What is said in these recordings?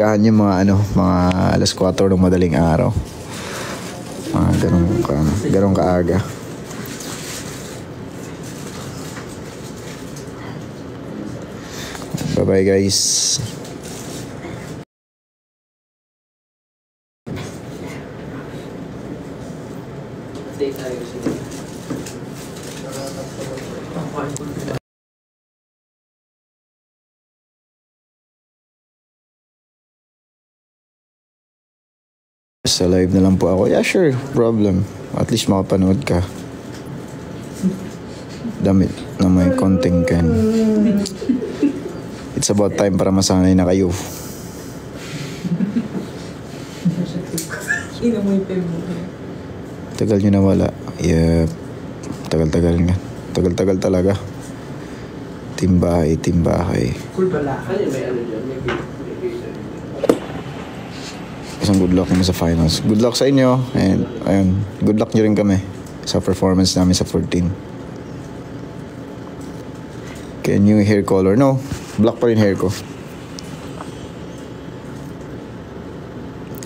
Kahan yung mga mga alas 4 ng madaling araw. Mga ganong kaaga. Bye-bye guys. Sa live na lang po ako. Yeah, sure. Problem. At least makapanood ka. Damit na may konting kan. It's about time para masanay na kayo. Tagal nyo na wala. Yeah. Tagal-tagal nga. Tagal-tagal talaga. Timbahay. Cool pala. May ano dyan? Isang good luck naman sa finals. Good luck sa inyo. And ayun, good luck nyo rin kami sa performance namin sa 14. Can you hair color? No. Black pa rin hair ko.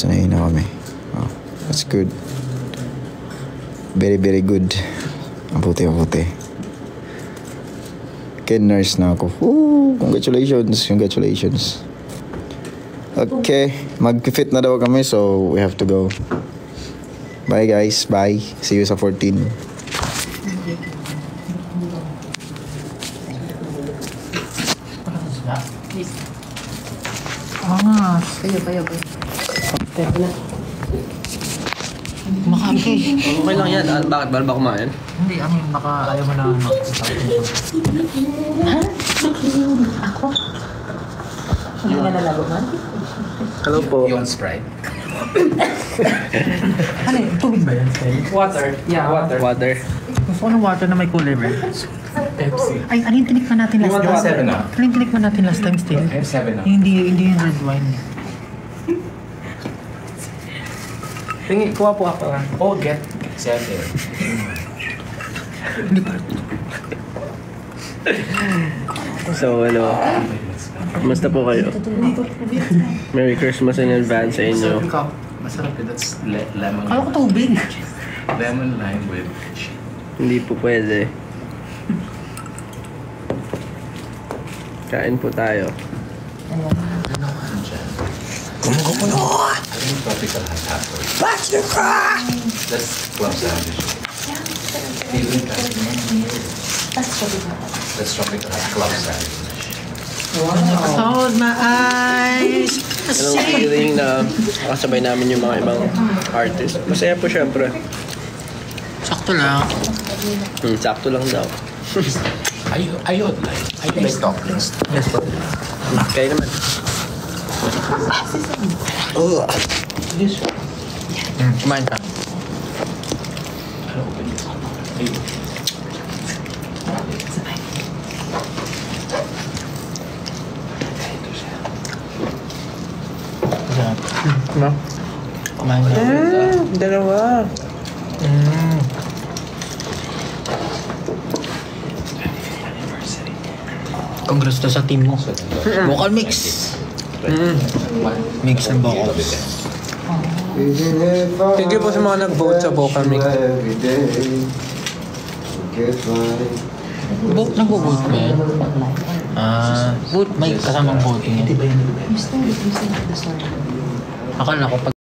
Sanayin na kami. Oh, that's good. Very, very good. Ang puti. Kaya nurse na ako. Woo! Congratulations. Okay, mag-fit na daw kami, so we have to go. Bye guys, bye. See you sa 14. Kayo. Teka na. Makakay. Okay lang yan. Bakit? Bala ba kumain? Hindi, baka ayaw mo na Ha? Ako? Hindi na nalalago man? Hello po. You want Sprite? Ano yun? Tubig ba yan? Water. Yeah, water. Gusto ko ng water na may cooler ba? Pepsi. Ay, ano yung tinikman natin last time? 7 up. Ano yung tinikman natin last time still? I have 7 up. Hindi yung red wine. Tingin, kuha po ako lang. Oh, get 7. Hindi pa. So, Kumusta po kayo? Merry Christmas in advance sa inyo. Masarap yun. That's lemon. Kala ko tubig. Lemon lime with Hindi po pwede. Kain po tayo. tropical hot. That's club sandwich. That's tropical hot club sandwich. Hold my eyes. Anong feeling na makasabay namin yung mga ibang artist? Masaya po syempre. Sakto lang. Sakto lang daw. I would like toppings. Yes po. Kaya naman. Kumain ka. No? Kumain ka. Dalawa. Congrats to sa team mo. Vocal mix. Mix ng vocals. Thank you po sa mga nag-vote sa vocal mix. Nag-vote ba yan? Vote, may kasamang voting yan. Akala ko pag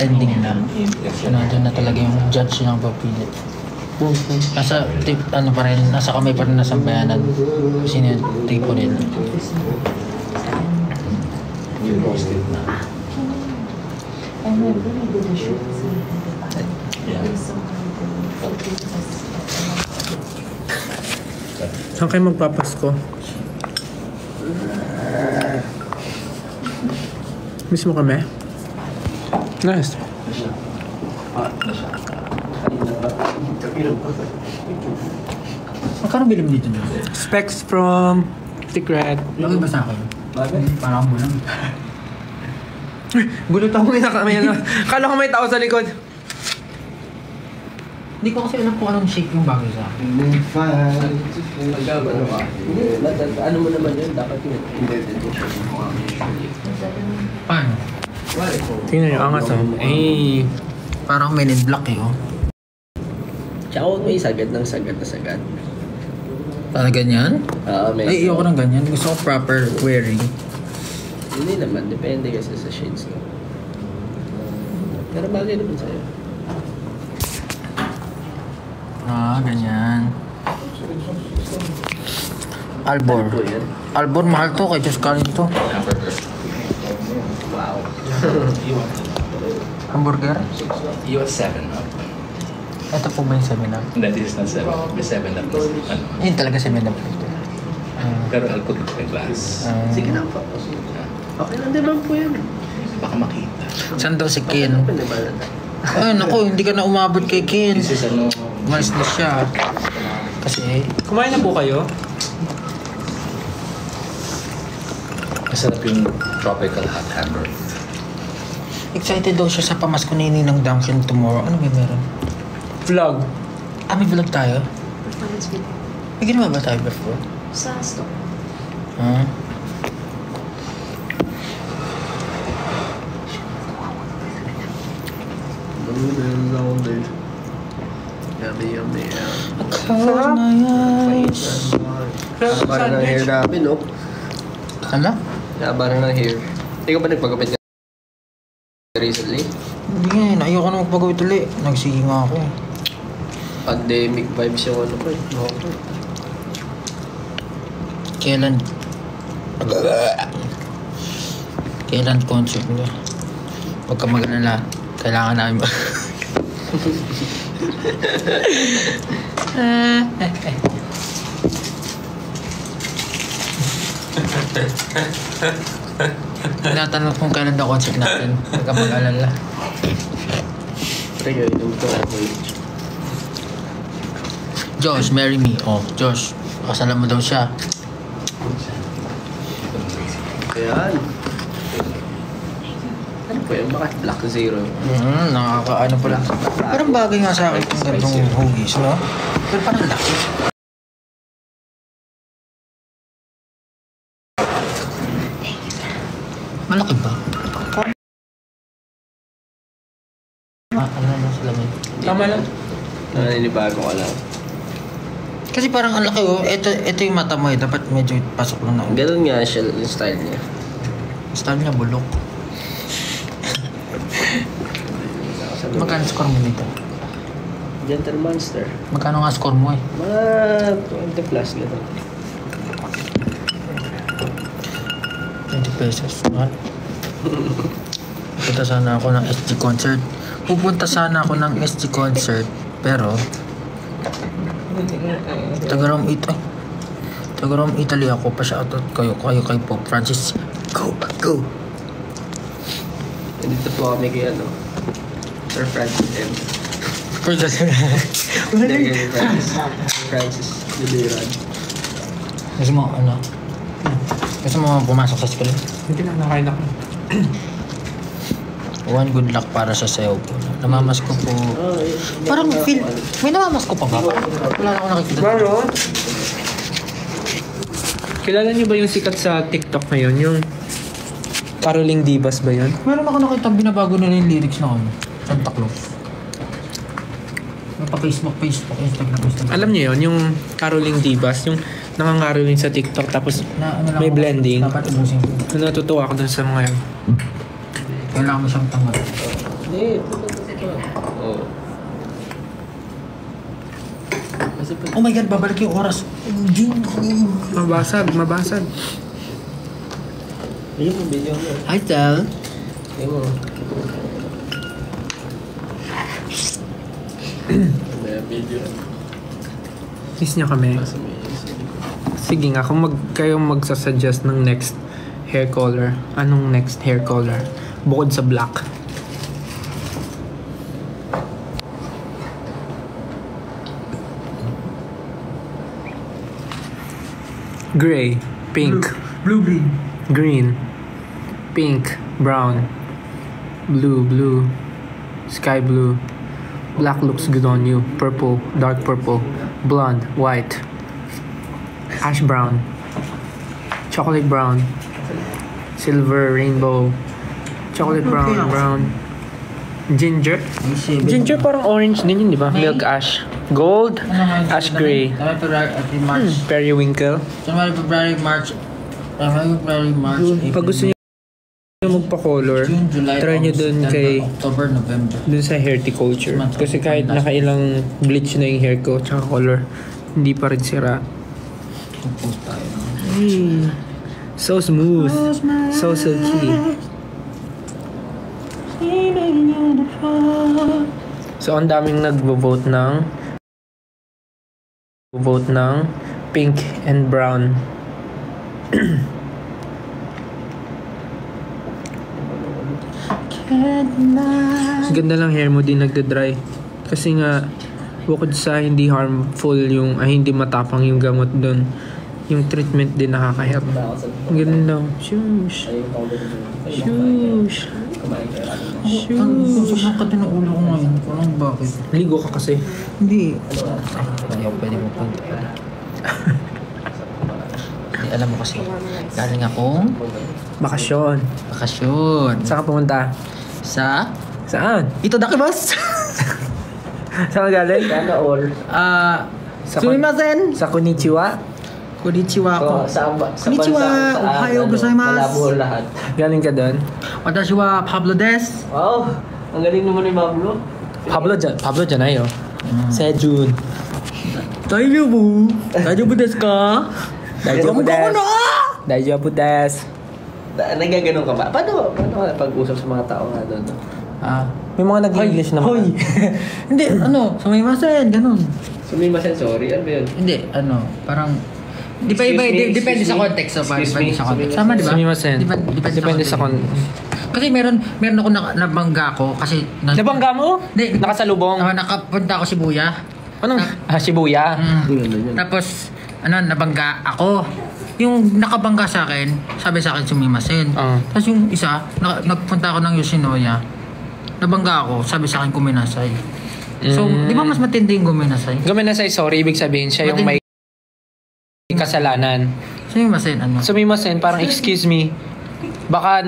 ending na, doon na talaga yung judge ng papili. Nasa ano pa rin, nasa kamay pa rin na sambayanan. Sino yung tipo nila. Saan kayo magpapasko? Miss mo kami? Nice. Magkano bilang dito nyo? Specs from Secret. Lagi ba sa akin? Parang mo lang. Gulat ako may kala ko may tao sa likod. Hindi ko kasi alam kung anong shape yung bagay sa akin. Ano mo naman yun? Dapat yun. Paano? Tingnan nyo, angas oh. Eh. Parang Men in Black eh, oh. Tsaka huwag may sagad ng sagad na sagad. Para ganyan? May Ay, ayoko ng ganyan. Gusto ko proper wearing. Hindi naman, depende kasi sa shades mo. Pero bagay naman sa'yo. Ganyan. Albor. Ano po yan? Albor, mahal to. Kay Diyos Karin to. Wow. Hamburger? You have 7 up. Ito po ba yung 7-Up? That is not 7 up. May 7 up is ano. Yun talaga 7-Up. Pero I'll put it in a glass. Sige na po. Okay lang din po yan. Baka makita. Saan daw si Ken? Ay, naku, hindi ka na umabot kay Ken. This is ano. Umalis na siya. Kasi, Kumain na po kayo? Masarap yung tropical hot hamburger. excited daw siya sa pamasko ni Ninang Duncan tomorrow. Ano ba meron? Vlog. May vlog tayo? Performance video. May ginawa ba tayo before? Sa stock. Ha? Yummy, yummy, Close my eyes. Haba na ng hair namin, no? Ano? Haba na ng hair. Hindi ka ba nagpagupit ka recently? Hindi nga, ayoko na magpagawit ulit. Nagsige nga ako. Pandemic vibes yung ano ko eh. Okay. Kailan concert nyo? Huwag ka mag-alala. Kailangan namin Tinatanong kung kailan daw concert natin. Huwag ka mag-alala. Pero yun, yung ito ako eh. Josh, marry me. Oh, Josh. Kasalan mo daw siya. Ayan. Ano po yan? Bakit Black Zero? Nakakaano pala. Parang bagay nga sa akin yung ganitong hugis, no? Pero parang laki. Malaki ba? Ano na sa lamin? Tama lang. Naninibago ka lang. Kasi parang ang laki oh. Ito yung mata mo eh. Dapat medyo pasok lang na. Ganun nga siya, yung style niya. Style niya bulok. Magkano score mo dito? Gentle Monster. Magkano nga score mo eh? Mga 20 plus gano'n. 20 pesos. Mahal. Pupunta sana ako ng SG concert. Pero Taga-Rome, Italy ako. Pa-shoutout kayo kay Pope Francis. Go! Nandito po kami kay ano, Sir Francis M. Francis Libiran. Gusto mo ano? Gusto mo pumasok sa screen? Hindi na, nakain ako. One good luck para sa sayo po. Namamas ko po. Parang feel... May namamas ko pa ba? Wala na ako nakikita. Meron? Kilala niyo ba yung sikat sa TikTok ngayon? Yung Caroling Divas ba yun? Meron ako nakita binabago nila yung lyrics na ano. Santa Claus. May pa-Facebook, Instagram. Alam niyo yun? Yung Caroling Divas, yung nangangaroling sa TikTok tapos Na, ano lang may ako, blending. Dapat ubusin ko. Natutuwa ako dun sa mga yun. Kailangan mo siyang tanggal. Hindi, oo. Oh my God, babalik yung oras. Mabasag. Ayun yung video mo. Hi, Tel. Ayun mo. May video. Miss niyo kami. Sige nga, kung kayo magsasuggest ng next hair color, anong next hair color? Bukod sa black. Gray, pink, Blue, green. green, pink, brown, blue, sky blue, Black looks good on you. Purple, dark purple, blonde, white, ash brown, chocolate brown, silver, rainbow, chocolate brown, ginger. Ginger parang orange din yun, di ba? Milk ash. Gold, ash gray. March. Periwinkle. January, February, March. Pag gusto niyo magpa-color, June, July, try nyo August, dun September, kay October, November. dun sa Horticulture. Kasi kahit nakailang bleach na yung hair ko tsaka color, hindi pa rin sira. Hey, so smooth, so silky. So ang daming nagvo-vote ng pink and brown. Ganda lang hair mo, di nagda-dry. Kasi nga, bukod sa hindi harmful yung, hindi matapang yung gamot doon, yung treatment din nakaka-help. Ganun lang. Shush. Shush. Shush. Sobrang kati ng ulo ko ngayon. Parang bakit? Ligo ka kasi. Hindi. Ay, pwede mo punta. Hindi, alam mo kasi, galing akong Bakasyon. bakasyon. Saan ka pumunta? Sa Saan? Itadakimasu! Saan ka galing? Sumimasen! Sa Konnichiwa? Konnichiwa ko. Konnichiwa! Ohayo gozaimasu! lahat. Galing ka doon? Watashi wa Pablo des. Wow! Ang galing naman ni Pablo. Pablo Janayo. Sejun. Daijoubu! Daijoubu desu ka? Daijoubu desu. Daijoubu desu. Nagaganon ka ba? Paano pag-usap sa mga tao nga doon? May mga nag-English naman. Hoy! Hindi, sumimasen, ganun. Sumimasen, sorry. Ano ba yun? Hindi, parang... Depende sa context. Depende sa context. Tama, di ba? Sumimasen. Depende sa context. Kasi meron ako nabangga ko kasi... Nabangga mo? Hindi. Nakasalubong? Nakapunta ako Shibuya. Anong? Shibuya. Tapos, nabangga ako. Yung nakabangga sa akin, sabi sa akin sumimasen. Tapos yung isa, nagpunta ako ng Yoshinoya. Nabangga ako, sabi sa akin kuminasay. So, di ba mas matindi yung kuminasay? Guminasay, sorry, ibig sabihin siya yung may kasalanan. Sumimasen, Sumimasen, parang excuse me. Baka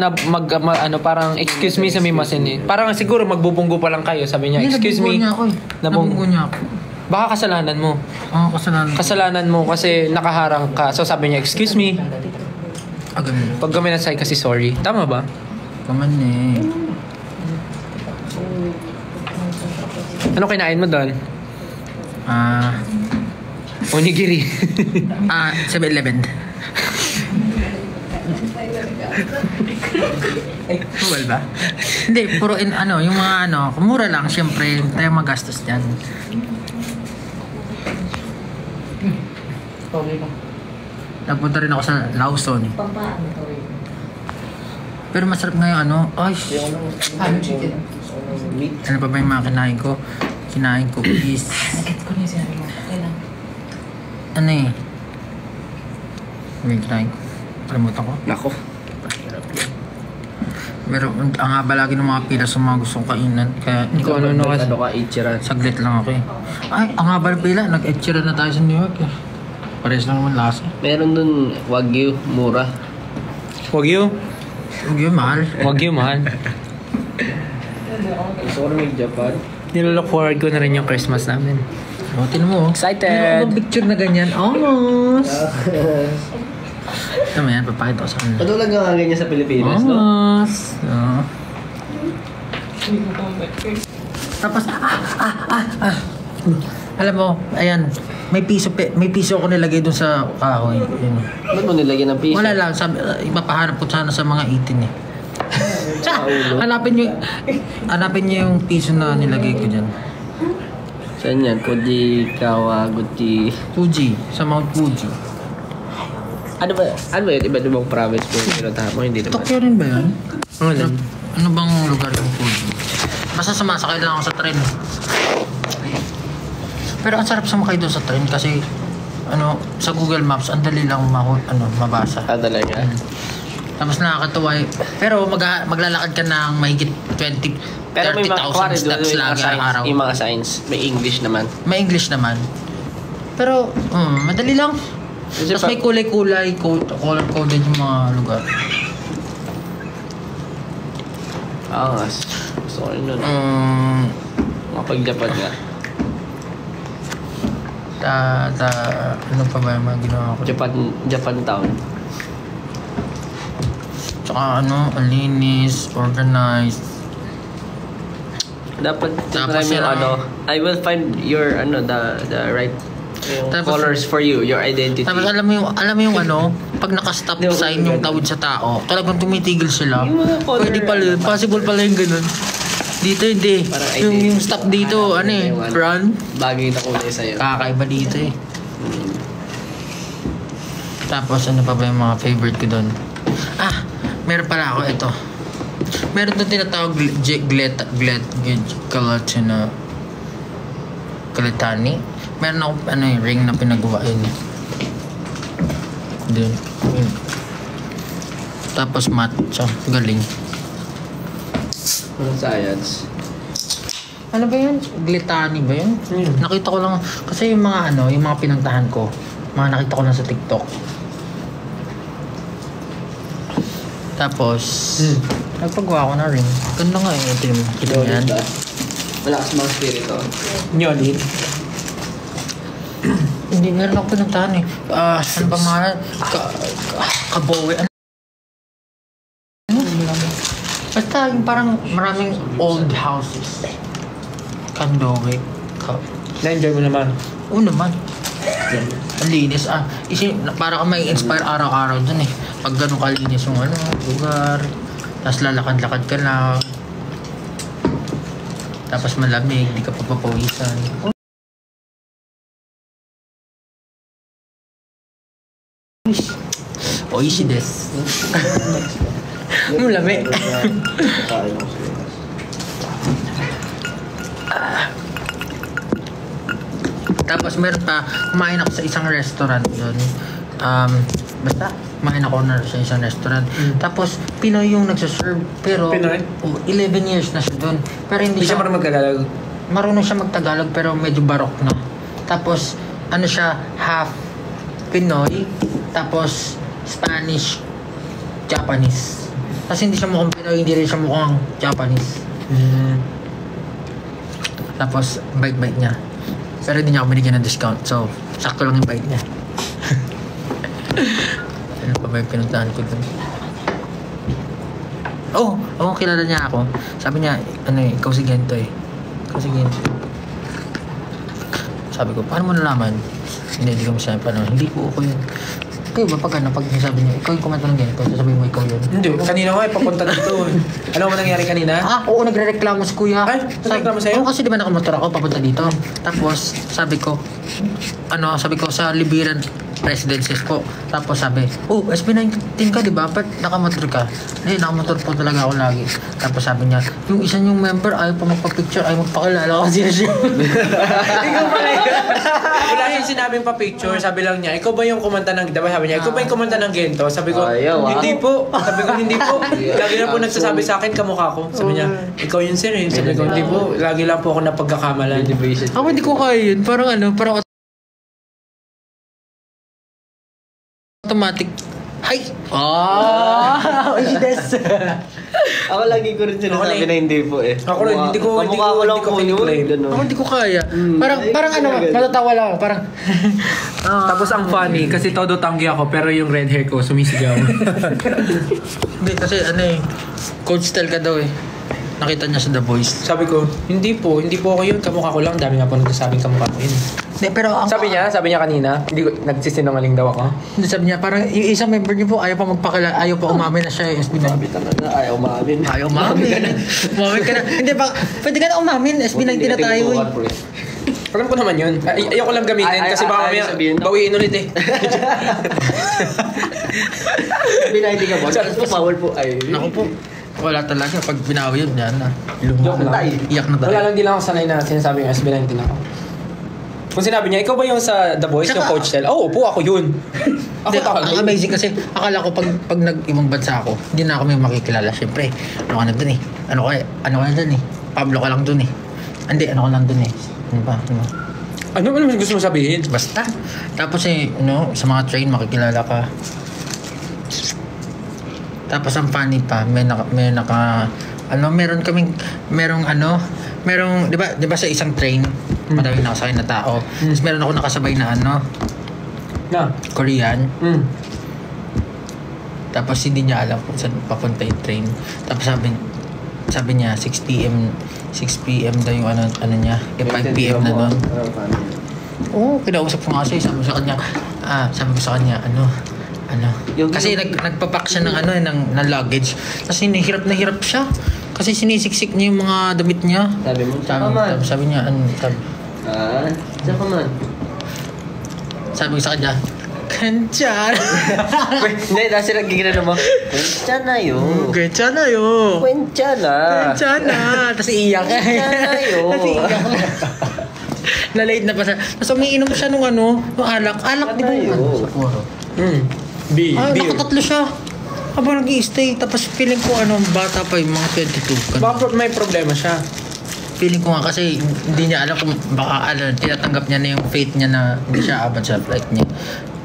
parang excuse me sumimasen eh. Parang siguro magbubunggo pa lang kayo, sabi niya, excuse me. Nabunggo niya ako. Baka kasalanan mo. Kasalanan. Kasalanan mo kasi nakaharang ka. So sabi niya, excuse me. Ganun. Pag guminasay kasi sorry. Tama ba? Kaman eh. Ano kinain mo doon? Onigiri. 7-Eleven. Well ba? Hindi, puro yung mga mura lang, syempre, tayo magastos dyan. Nagpunta rin ako sa Lawson. Pero masarap nga yung ay, ano pa ba yung mga kinain ko? Kinain ko is... May kinain ko. Kalimutan ko. Nako. Pero ang haba lagi ng mga pila sa mga gustong kainan. Kaya Ikaw ano ka, Ichiran? saglit lang ako eh. Ay, ang haba ng pila. Nag-Ichiran na tayo sa New York eh. Parehas lang naman lasa. Meron dun Wagyu, mura. Wagyu? Huwag yun, mahal. Wagyu, mahal. Gusto ko na mag-Japan. Nilolook forward ko na rin yung Christmas namin. Tinan mo. Excited! Meron akong picture na ganyan. Almost! Tama yan, papakita ko sa kanila. Patulad nga ganyan sa Pilipinas, no? Almost! Tapos, alam mo, ayan, may piso ako nilagay dun sa kahoy. Ba't mo nilagyan ng piso? Wala lang, ipapahanap ko sana sa mga 18 eh. Hanapin nyo yung piso na nilagay ko dyan. Saan yan? Fuji, Kawaguchi. Fuji, sa Mount Fuji. Ano ba yun? Iba bang province mo yung pinuntahan mo? Hindi naman. Tokyo rin ba yun? Ano Ano bang lugar yung Fuji? Basta sumasakay lang ako sa tren. Pero ang sarap sumakay doon sa tren kasi sa Google Maps, ang dali lang mabasa. Talaga? Tapos nakakatuwa. Pero maglalakad ka ng mahigit 20 Pero may mga 30,000 steps lagi araw. yung mga signs, may English naman. May English naman. Pero, madali lang. Kasi Tapos may kulay-kulay, color-coded yung mga lugar. Gusto ko rin nun. Mapag-Japan nga. Ano pa ba yung mga ginawa ko? Japan town. Tsaka ang linis, organized. Dapat Tapos yung yun, I will find your the right yung Tapos- colors for you, your identity. Tapos alam mo yung pag naka-stop Di ako sign yung ganun. tawid sa tao, talagang tumitigil sila. Yung mga color, Pwede pala yun. Possible pala yung ganun. Dito hindi. Parang Yung identity. stop dito, run. Bagay na kulay sa'yo. Kakaiba dito eh. Tapos ano pa ba yung mga favorite ko doon? Meron pala ako ito. Meron doon tinatawag Galetani. Meron ako ring na pinagawa yun. Doon. Yun. Tapos matcha. Galing. Anong science? Ano ba yun? Gletani ba yun? Nakita ko lang, kasi yung mga yung mga pinuntahan ko, mga nakita ko lang sa TikTok. Tapos, nagpagawa ko na rin. Ganda nga eh. Ito yung, kita mo yan. Malakas mga spirito. Nyolid. Hindi, meron ako pinuntahan eh. Ano ba mga, Kabowe. Basta yung parang maraming old houses. Kandowe. Na-enjoy mo naman. Oo naman. Ang linis. Para ka may inspire araw-araw dun eh. Pag ganun kalinis yung lugar. Tapos lalakad-lakad ka lang. Tapos malamig, di ka papapawisan. Oishi desu. Malamig. Tapos meron pa, kumain ako sa isang restaurant doon. Basta, kumain ako sa isang restaurant. Tapos, Pinoy yung nagsaserve. Pero, Pinoy? 11 years na siya doon. Pero hindi Hindi siya marunong magtagalog. marunong siya magtagalog pero medyo barok na. Tapos, siya, half Pinoy, tapos Spanish, Japanese. Kasi hindi siya mukhang Pinoy, hindi rin siya mukhang Japanese. Tapos, bite-bite niya. Pero hindi niya ako binigyan ng discount. So, sakto lang yung bite niya. Ano pa ba yung pinuntahan ko dun? Kilala niya ako. Sabi niya, ikaw si Gento eh. Ikaw si Gento. Sabi ko, paano mo nalaman? Hindi ko masabi pa naman. Hindi ko ako yun. Kayo ba pag sabi niyo, ikaw yung kumanta ng Gento, sasabihin mo ikaw yun. Hindi, kanina nga papunta dito. Ano mo nangyari kanina? Oo, nagre-reklamo si kuya. Ay, nagreklamo sa'yo? Oo, kasi di ba nakamotor ako papunta dito. Tapos, sabi ko sa Libiran Residences po. Tapos sabi, SB19 ka, di ba? Ba't nakamotor ka? Nakamotor po talaga ako lagi. Tapos sabi niya, yung isa niyong member ayaw pa magpa-picture, ayaw magpakilala kasi siya. Ikaw pala yun. Wala yung sinabing pa-picture, sabi lang niya, ikaw ba yung kumanta ng, diba sabi niya, ikaw ba yung kumanta ng Gento? Sabi ko, hindi po. Sabi ko, hindi po. Lagi lang po nagsasabi sa akin, kamukha ko. Sabi niya, ikaw yun sir eh. Sabi ko, hindi po. Lagi lang po ako napagkakamalan. Ako hindi ko kaya yun. Parang automatic. Hi! Ako lagi ko rin sinasabi na hindi po eh. Ako rin, hindi ko kiniklaim. Ako hindi ko kaya. Parang matatawa lang. Parang, Tapos ang funny, kasi todo tanggi ako, pero yung red hair ko sumisigaw. hindi kasi coach style ka daw eh. Nakita niya sa The Voice. Sabi ko, hindi po ako yun, kamukha ko lang. Dami nga po nagsasabing kamukha ko yun. Hindi, pero Sabi niya kanina, hindi ko, nagsisinungaling daw ako. Hindi, sabi niya, parang yung isang member niyo po, ayaw pa ayaw pa umamin na siya yung SB19. Sabi talaga, ayaw umamin. Ayaw umamin. Umamin ka na. Hindi ba, pwede ka na umamin. SB19 na tayo eh. Alam ko naman yun. Ayoko lang gamitin kasi baka mamaya bawiin ulit eh. SB19 ka boss? Power po. Naku po. Wala talaga. Pag binawi yun, yan na. Joke lang. Iyak na tayo. Wala lang, di lang ako sanay na sinasabi yung SB19 ako. Kung sinabi niya, ikaw ba yung sa The Voice, yung coach Tel? Oo, po ako yun. Ako talaga. Ang amazing kasi akala ko pag nag-ibang bansa ako, hindi na ako may makikilala. Siyempre, ano ka na dun eh. Ano ka na dun eh. Pablo ka lang dun eh. Hindi, ano ka lang dun eh. Ano ba? Ano naman gusto mo sabihin? Basta. Tapos eh, sa mga train, makikilala ka. Tapos ang funny pa, di ba sa isang train, madaming nakasakay na tao. Tapos meron ako nakasabay na Korean. Tapos hindi niya alam kung saan papunta yung train. Tapos sabi niya 6 p.m. daw yung ano niya. 5 p.m. na nun. Oo, kinausap ko nga siya. Sabi ko sa kanya, kasi nagpapak siya ng luggage. Kasi hirap na hirap siya. Kasi sinisiksik niya yung mga damit niya. Sabi niya, Diyan ka man. Sabi ko sa kanya, Kanchan! Hindi, dahil sila gigina mo. Kanchan na yun. Kanchan na yun. Kanchan na. Kanchan na. Tapos iiyak ka. Kanchan na yun. Tapos iiyak ka. Na-late na pa siya. Tapos umiinom siya nung alak. Alak di ba yun? Sapporo. Nakatatlo siya. Habang nag-i-stay. Tapos feeling ko bata pa yung mga 22. Baka may problema siya. Feeling ko nga kasi hindi niya alam kung baka tinatanggap niya na yung fate niya na hindi siya abot sa flight niya.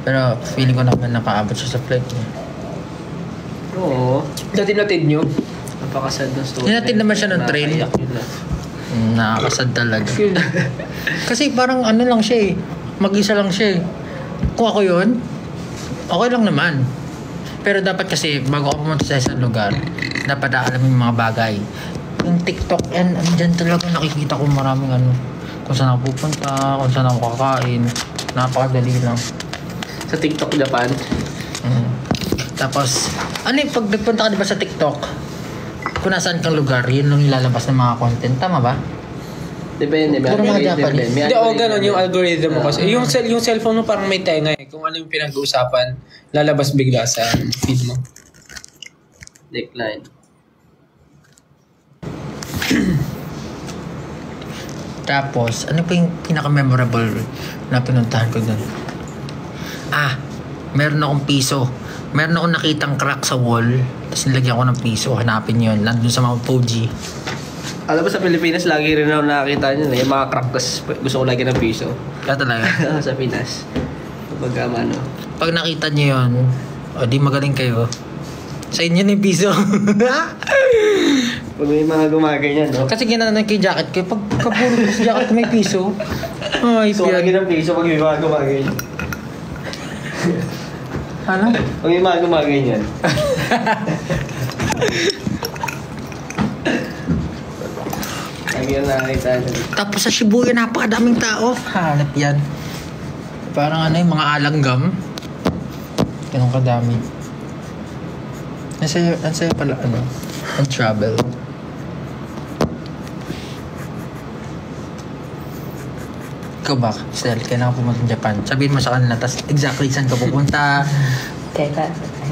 Pero feeling ko naman nakaabot siya sa flight niya. Oo. Tinatid nyo? Napakasad ng story. Tinatid naman siya ng train. Nakakasad talaga. Kasi parang lang siya eh. Mag-isa lang siya eh. Kung ako yun, okay lang naman. Pero dapat kasi bago ako pumunta sa isang lugar, dapat aalamin yung mga bagay. Yung TikTok dyan talaga nakikita ko maraming kung saan ako pupunta, kung saan ako kakain. Napakadali lang. Sa TikTok Japan. Tapos, pag nagpunta ka diba sa TikTok, kung nasaan kang lugar, yun lang ilalabas ng mga content. Tama ba? Depende. Puro mga Japanese. Hindi, ganun yung algorithm mo kasi. Yung cellphone mo parang may tenga eh. Kung ano yung pinag-uusapan, lalabas bigla sa feed mo. Decline. Tapos, ano pa yung pinaka-memorable na pinuntahan ko doon? Meron akong piso. Meron akong nakitang crack sa wall. Tapos nilagyan ko ng piso. Hanapin yun. Nandun sa mga Fuji. Alam mo sa Pilipinas, lagi rin ako nakakita nyo yung mga crack. Tapos gusto ko lagi ng piso. Kaya talaga. Sa Pinas. Pag nakita nyo yun, di magaling kayo. Sa inyo na yung piso. Pag may mga gumaganyan, no? Kasi ginanan kay jacket ko. Pag kapuro sa jacket ko may piso. Ay, So, lagi ng piso pag may mga gumaganyan. Ano? Pag may mga gumaganyan. Lagi na nakakita nyo. Tapos sa Shibuya, napakadaming tao. Hanap yan. Parang yung mga alanggam. Ganun kadami. Ang saya pala, ang travel. Ikaw ba, Stel, kailangan pumunta ng Japan? Sabihin mo sa kanila, tas exactly saan ka pupunta?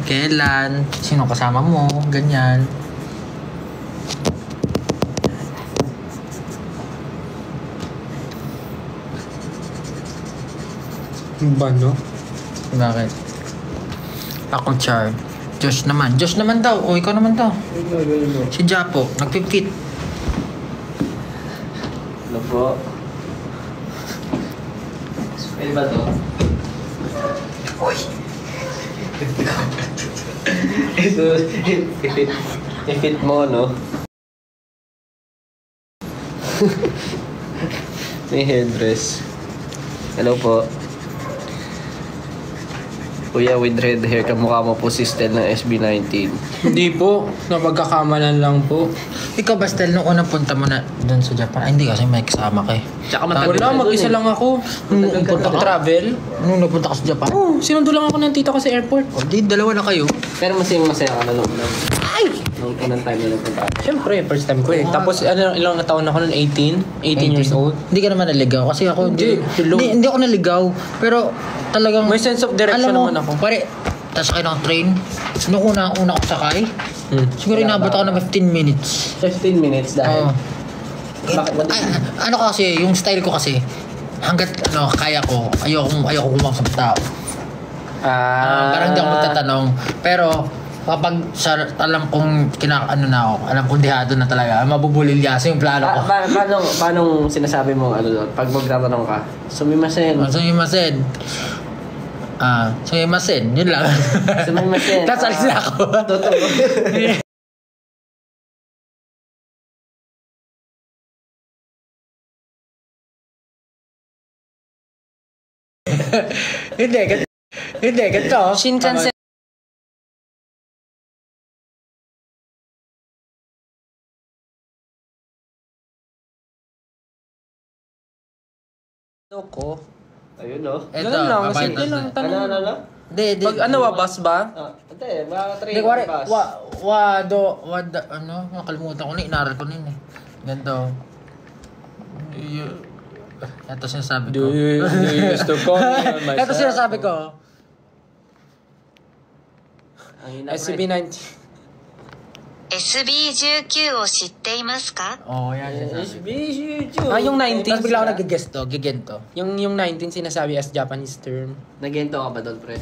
Kailan? Sino kasama mo? Ganyan. Ba, no? Bakit? Ako, Char. Josh naman daw. O, ikaw naman daw. Si Japo, nagpipit. Ano po? Smell ba to? Uy! Ito, i-fit mo, no? May headdress. Hello po. Kuya, with red hair, kamukha mo po si Stel ng SB19. Hindi po. Napagkakamalan lang po. Ikaw ba, Stel, nung unang punta mo na doon sa Japan? Ay, hindi kasi may kasama ka eh. Tsaka matagal Wala, mag-isa lang ako. Nung punta ka? Travel. Nung nagpunta ka sa Japan? Oh, sinundo lang ako ng tita ko sa airport. O, di, dalawa na kayo. Pero masaya ka na nung unang time na nagpunta. Siyempre, first time ko eh. Tapos ilang taon ako nun? 18 years old. Hindi ka naman naligaw kasi ako Hindi. hindi ako naligaw, pero talagang May sense of direction alam mo, naman ako. Pare, tasakay ng train. Nung una ko sakay, siguro inabot ako ng 15 minutes. 15 minutes dahil. Oo. Bakit ba? Ano kasi, yung style ko kasi, hanggat kaya ko, ayoko kumausap tao. Parang hindi ako magtatanong. Pero, kapag alam kong ano na ako, alam kong dihado na talaga, mabubulilyaso yung plano ko. Paano sinasabi mo ano doon? Pag magtatanong ka, sumimasen. Sumimasen. Sumimasen. Yun lang. Sumimasen. Tapos alis na ako. Totoo. Hindi, ganito. Shinkansen. Ko. Ayun no. Ito, Ganun lang, abay, simple lang. Ano? Hindi. Pag ano, bus ba? Ate, mga train. Hindi, kuwari, nakalimutan ko na, inaral ko na yun eh. Ganito. Ito sinasabi ko. Do you used to call me on my Ito sinasabi ko. SCB-90. SB19 を知っていますか Oo, yan sinasabi. Yung 19. Tapos bigla ako nag-guest to, gigento. Yung 19 sinasabi as Japanese term. Nagento ka ba doon, pre?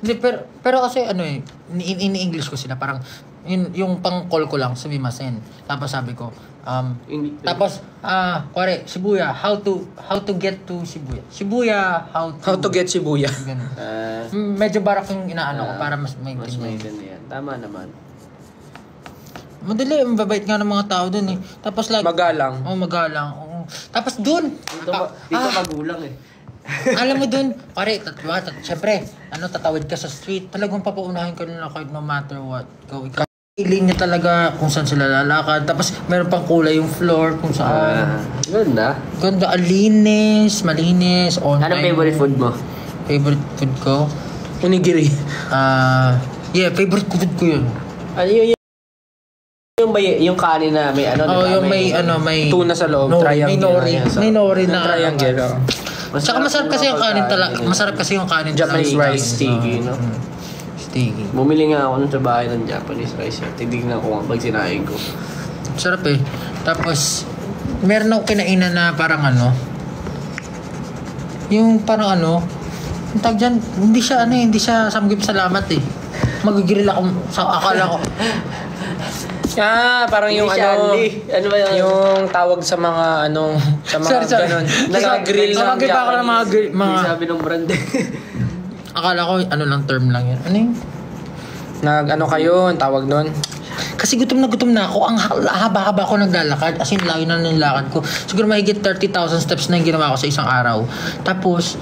Hindi, pero kasi ano eh, in-English ko sila, parang yung pang-call ko lang, sumimasen. Tapos sabi ko, kuwari, Shibuya, how to get to Shibuya. Shibuya, How to get Shibuya. Ganun. Medyo barak yung inaano ko para mas may Mas may yan. Tama naman. Madali, mababait nga ng mga tao dun eh. Tapos like... Magalang. Magalang. Oo. Tapos dun! Dito magulang eh. Alam mo dun, pare, syempre, tatawid ka sa street, talagang papaunahin ka nila kahit no matter what. Ikaw. Iling niya talaga kung saan sila lalakad. Tapos meron pang kulay yung floor kung saan. Ganda. Ganda, malinis, on time. Anong favorite food mo? Favorite food ko? Onigiri. Favorite food ko yun. Ano yung kanin na may ano, may tuna sa loob, triangle. May nori na triangle. Tsaka masarap kasi yung kanin talaga. Masarap kasi yung kanin. Japanese rice. Sticky, no? Sticky. Bumili nga ako nun sa bahay ng Japanese rice. Titignan ko nga pag sinain ko. Sarap eh. Tapos, meron ako kinainan na parang yung parang yung tag dyan, hindi siya samgip salamat eh. Magigiril ako, akala ko. Parang yung Ano ba yun? yung tawag sa mga sa mga ganun. Nag-grill lang. Samagip ako ng mga Sabi ng brand eh. akala ko lang term lang yun. Ano yun? Kayo, ang tawag nun. Kasi gutom na ako. Ang haba-haba ko naglalakad. As in, layo na ng lakad ko. Siguro mahigit 30,000 steps na yung ginawa ko sa isang araw. Tapos,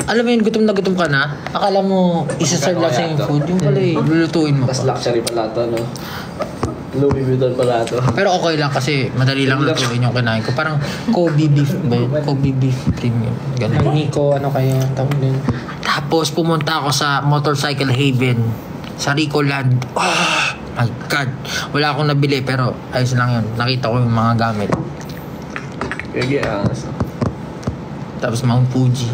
alam mo yun, gutom ka na. Akala mo, isa-serve lang sa yung food. Yung pala lulutuin mo. Tapos luxury pala ito, no? Louis Vuitton pala ito. Pero okay lang kasi madali lang lutuin yung kinain ko. Parang Kobe beef ba yun? Kobe beef premium. Ganun. Nico, kayo tawag din. Tapos pumunta ako sa Motorcycle Haven sa Rico Land. Oh my God. Wala akong nabili pero ayos lang yun. Nakita ko yung mga gamit. Tapos Mount Fuji.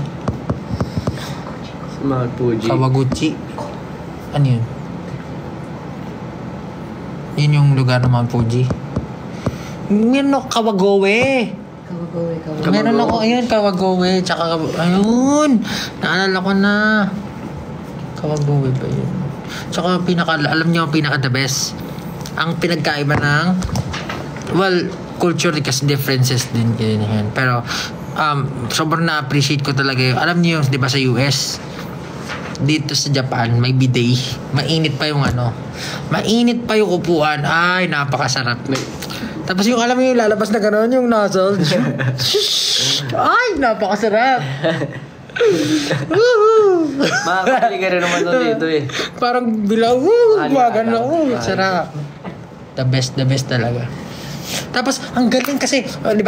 Mount Fuji. Kawaguchi. Ano yun? Yun yung lugar ng Mount Fuji. Meron ako Kawagoe. Meron ako, Kawagoe. Tsaka, ayun. Naalala ko na. Kawagoe ba yun? Tsaka, alam niyo ang pinaka-the best. Ang pinagkaiba ng, culture kasi differences din. Yan. Pero, sobrang na-appreciate ko talaga yun. Alam niyo, di ba sa US, dito sa Japan, may bidet. Mainit pa yung mainit pa yung upuan. Ay, napakasarap. Tapos yung alam mo yung lalabas na gano'n, yung nozzle. Ay, napakasarap. Makakabili ka rin naman doon dito eh. Parang bilaw. Gano'n. Sarap. The best talaga. Tapos, ang galing kasi, di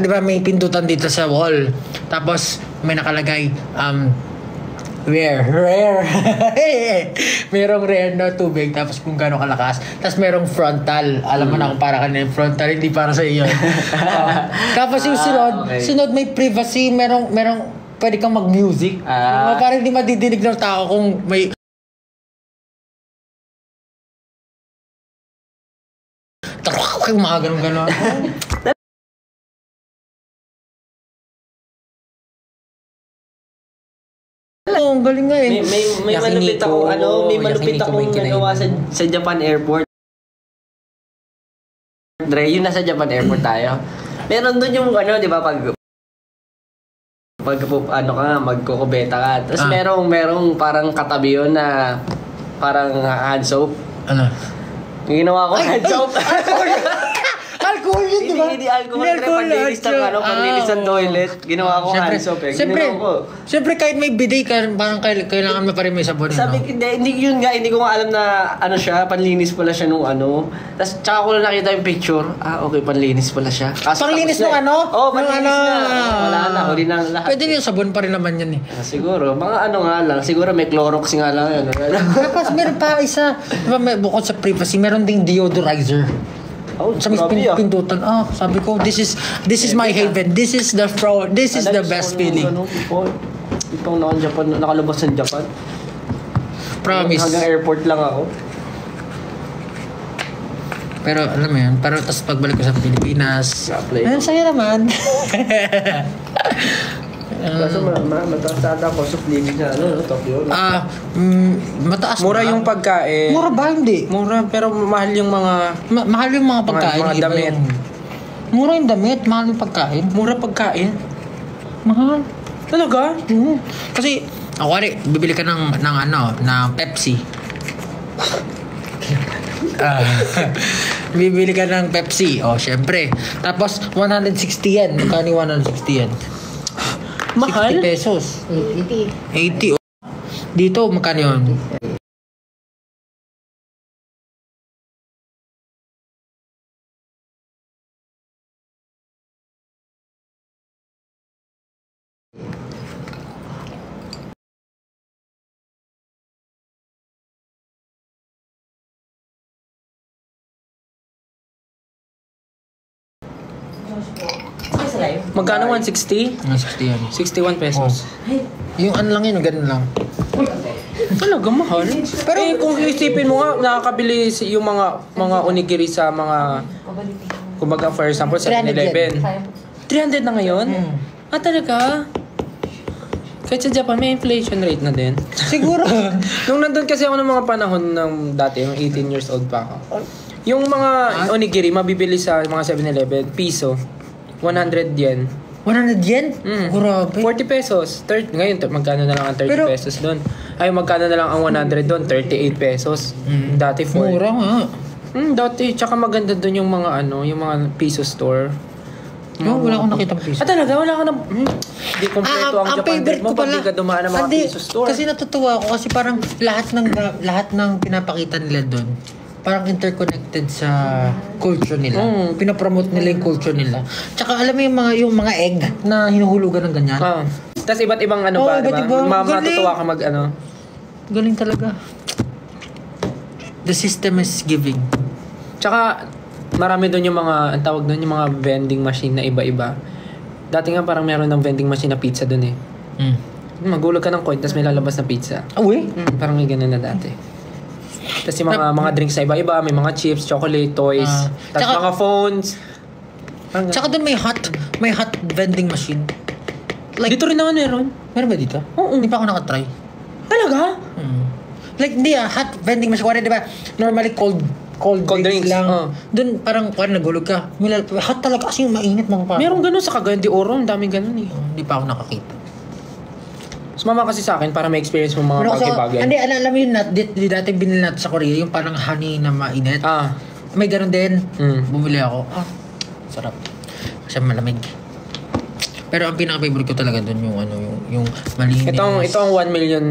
ba may pindutan dito sa wall. Tapos, may nakalagay, rare. Merong rare na tubig tapos kung gaano kalakas. Tapos merong frontal. Alam mo na kung para kanina yung frontal, hindi para sa iyo. Tapos yung sunod may privacy, merong pwede kang mag-music. Parang hindi madidinig ng tao kung may mga ganun. ang galing nga eh. May malupit ako, may malupit akong nagawa sa Japan Airport. Dre, yun nasa Japan Airport tayo. Meron doon yung di ba, pag magkukubeta ka. Tapos merong parang katabi yun na parang hand soap. Ano? Yung ginawa ko hand soap. Alcohol yun, di ba? Hindi alcohol. Panlinis ng toilet. Ginawa ko hand soap eh. Siyempre kahit may bidet ka, parang kailangan mo pa rin may sabon. Sabi, hindi yun nga, hindi ko nga alam na panlinis pala siya nung Tapos tsaka ko lang nakita yung picture. Okay, panlinis pala siya. Panglinis nung Oo, panlinis na. Wala na, huli na lahat. Pwede yung sabon pa rin naman yan eh. Siguro, mga nga lang. Siguro may Clorox nga lang yun. Tapos meron pa isa, diba, bukod sa privacy, meron ding deodorizer. Sa may pindutan. Sabi ko, this is my haven. This is the best feeling. Ipang nakalabas ng Japan. Promise. Hanggang airport lang ako. Pero alam mo yun, tapos pagbalik ko sa Pilipinas, ayun, saya naman. Kaso mataas ako sa living sa Tokyo. Mataas Mura yung pagkain. Mura ba? Hindi. Mura, pero mahal yung mga... mahal yung mga pagkain. Mga damit. Mura yung damit, mahal yung pagkain. Mura pagkain? Mahal. Talaga? Kasi, bibili ka ng Pepsi. Bibili ka ng Pepsi. Syempre. Tapos, 160 yen. Magkano 160 yen? Mahal? 60 pesos. 80. Dito, magkano yun? Magkano 160? 160 yan. 61 pesos. Yung lang yun, ganun lang. Talaga mahal. Pero kung isipin mo nga, nakakabili yung mga onigiri sa mga, kumbaga for example, 7-Eleven. 300 na ngayon? Talaga? Kahit sa Japan, may inflation rate na din. Siguro. Nung nandun kasi ako ng mga panahon ng dati, yung 18 years old pa ako. Yung mga onigiri, mabibili sa mga 7-Eleven, piso. 100 yen. 100 yen? Grabe. 40 pesos. Ngayon, magkano na lang ang 30 pesos doon? Ay, magkano na lang ang 100 doon? 38 pesos. Dati 4. Mura nga. Dati, tsaka maganda doon yung mga yung mga piso store. Wala akong nakitang piso. Talaga? Wala ka na... Hindi kompleto ang Japan trip mo pag di ka dumaan ng mga piso store. Kasi natutuwa ako kasi parang lahat ng pinapakita nila doon parang interconnected sa culture nila. Pinapromote nila yung culture nila. Tsaka alam mo yung mga egg na hinuhulugan ng ganyan. Tapos iba't ibang ba, diba? Matutuwa ka Galing talaga. The system is giving. Tsaka marami doon yung mga, ang tawag doon yung mga vending machine na iba-iba. Dati nga parang meron ng vending machine na pizza doon eh. Magulog ka ng coin tapos may lalabas na pizza. Parang may ganun na dati. Tapos yung mga drinks na iba-iba, may mga chips, chocolate, toys, tapos mga phones. Tsaka doon may hot vending machine. Like, dito rin naman meron. Meron ba dito? Oo. Hindi pa ako nakatry. Talaga? Like, hindi hot vending machine. Wala, di ba? Normally cold drinks lang. Doon parang nagulog ka. Hot talaga kasi yung mainit mga parang. Meron ganun sa Cagayan de Oro. Ang daming ganun eh. Hindi pa ako nakakita. Sumama kasi sa akin para ma-experience mo mga bagay-bagay. Hindi, alam mo yun, dati binili natin sa Korea, yung parang honey na mainit. May ganun din. Bumili ako. Sarap. Kasi malamig. Pero ang pinaka-favorite ko talaga doon yung malinis. Ito ang 1 million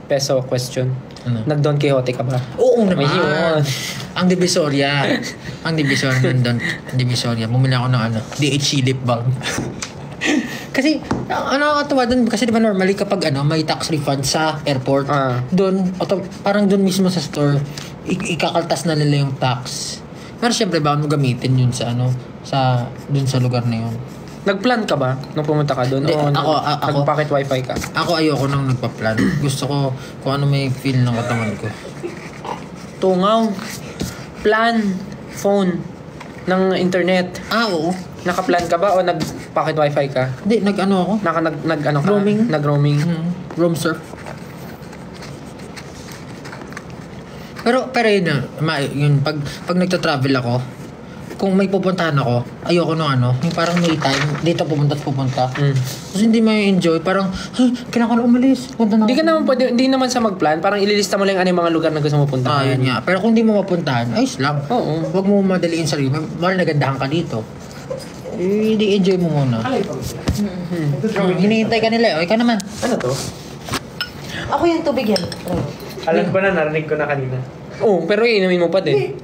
peso question. Nag-Don Quixote ka ba? Oo naman. Ang Divisoria. Ang Divisoria nandun. Divisoria. Bumili ako ng DHC lip balm. Kasi, nakakatawa doon, kasi diba normally kapag may tax refund sa airport, doon, parang doon mismo sa store, ikakaltas na nila yung tax. Pero syempre, baka mo gamitin yun sa doon sa lugar na yun. Nagplan ka ba nung pumunta ka doon? Ako, nag-pocket wifi ka? Ako ayoko nang nagpa-plan. Gusto ko kung ano may feel ng katawan ko. Tungaw. Plan. Phone. Ng internet. Oo. Naka-plan ka ba o nag-pocket wifi ka? Hindi, nag-ano ako. Nag-ano ka? Roaming. Nag-roaming. Roam surf. pero yun, yun pag nagta-travel ako, kung may pupuntahan ako, ayoko nung yung parang may time, dito pupunta at pupunta. Kasi hindi may enjoy, parang, kailangan ko na umalis. Punta na Hindi ka naman pwede, hindi naman sa mag-plan, parang ililista mo lang ano yung mga lugar na gusto mo puntahan. yun nga. Pero kung hindi mo mapuntahan, ayos lang. Oo. Huwag mo madaliin sarili. Mahal nagandahan ka dito. Hindi enjoy mo muna. Hinihintay ka nila. O, ikaw naman. Ano to? Ako yung tubig yan. Alam ko na, narinig ko na kanina. Oo, pero iinumin mo pa din.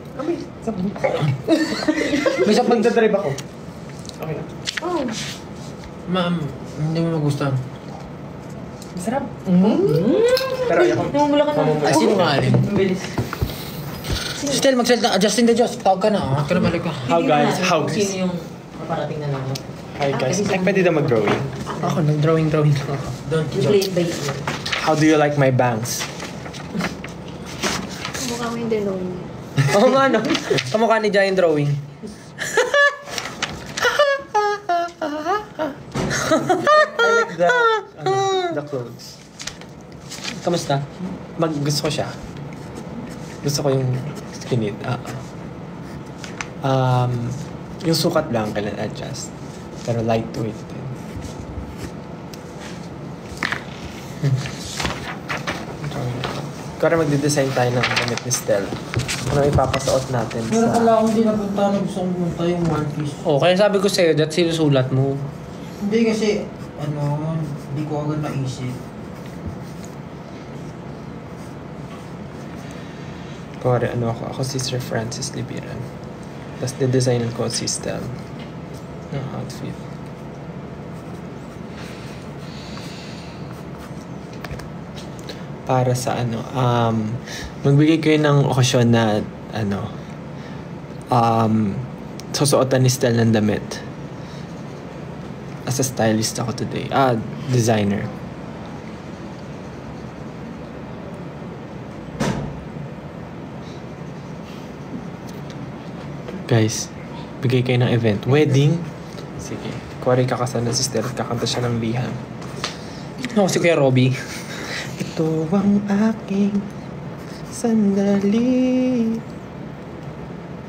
May sa Magdadrive ako. Okay na. Oh. Ma'am, hindi mo magustuhan. Masarap. Pero ayoko. Namumula ka na. Ay, sino nga alin? Bilis. Still, magsalita. Justin the Just. Tawag ka na. Ka na balik ka. How guys? Sino yung maparating na lang? Hi guys. Ay, pwede na mag-drawing? Ako, nag-drawing lang ako. Don't You play it by ear. How do you like my bangs? Mukha mo yung drawing. Oo nga, no? Kamukha ni Giant Drawing. I like the clothes. Kamusta? Gusto ko siya. Gusto ko yung skinny. Yung sukat lang kailan adjust. Pero lightweight din. Kaya magde-design tayo ng gamit ni Stella. Ano ipapasuot natin Meron sa... pala akong hindi napunta na gusto kong pumunta yung One Piece. Kaya sabi ko sa'yo, that sinusulat mo. Hindi kasi, hindi ko agad naisip. Kaya ako si Sir Francis Libiran. Tapos de-designan ko si Stella ng outfit. Para sa magbigay kayo ng okasyon na susuotan ni Stella ng damit. As a stylist ako today. Designer. Guys, bigay kayo ng event. Wedding. Sige. Kuwari kakasal na si Stella at kakanta siya ng liham. Ako si Kuya Robby. Ito ang aking sandali.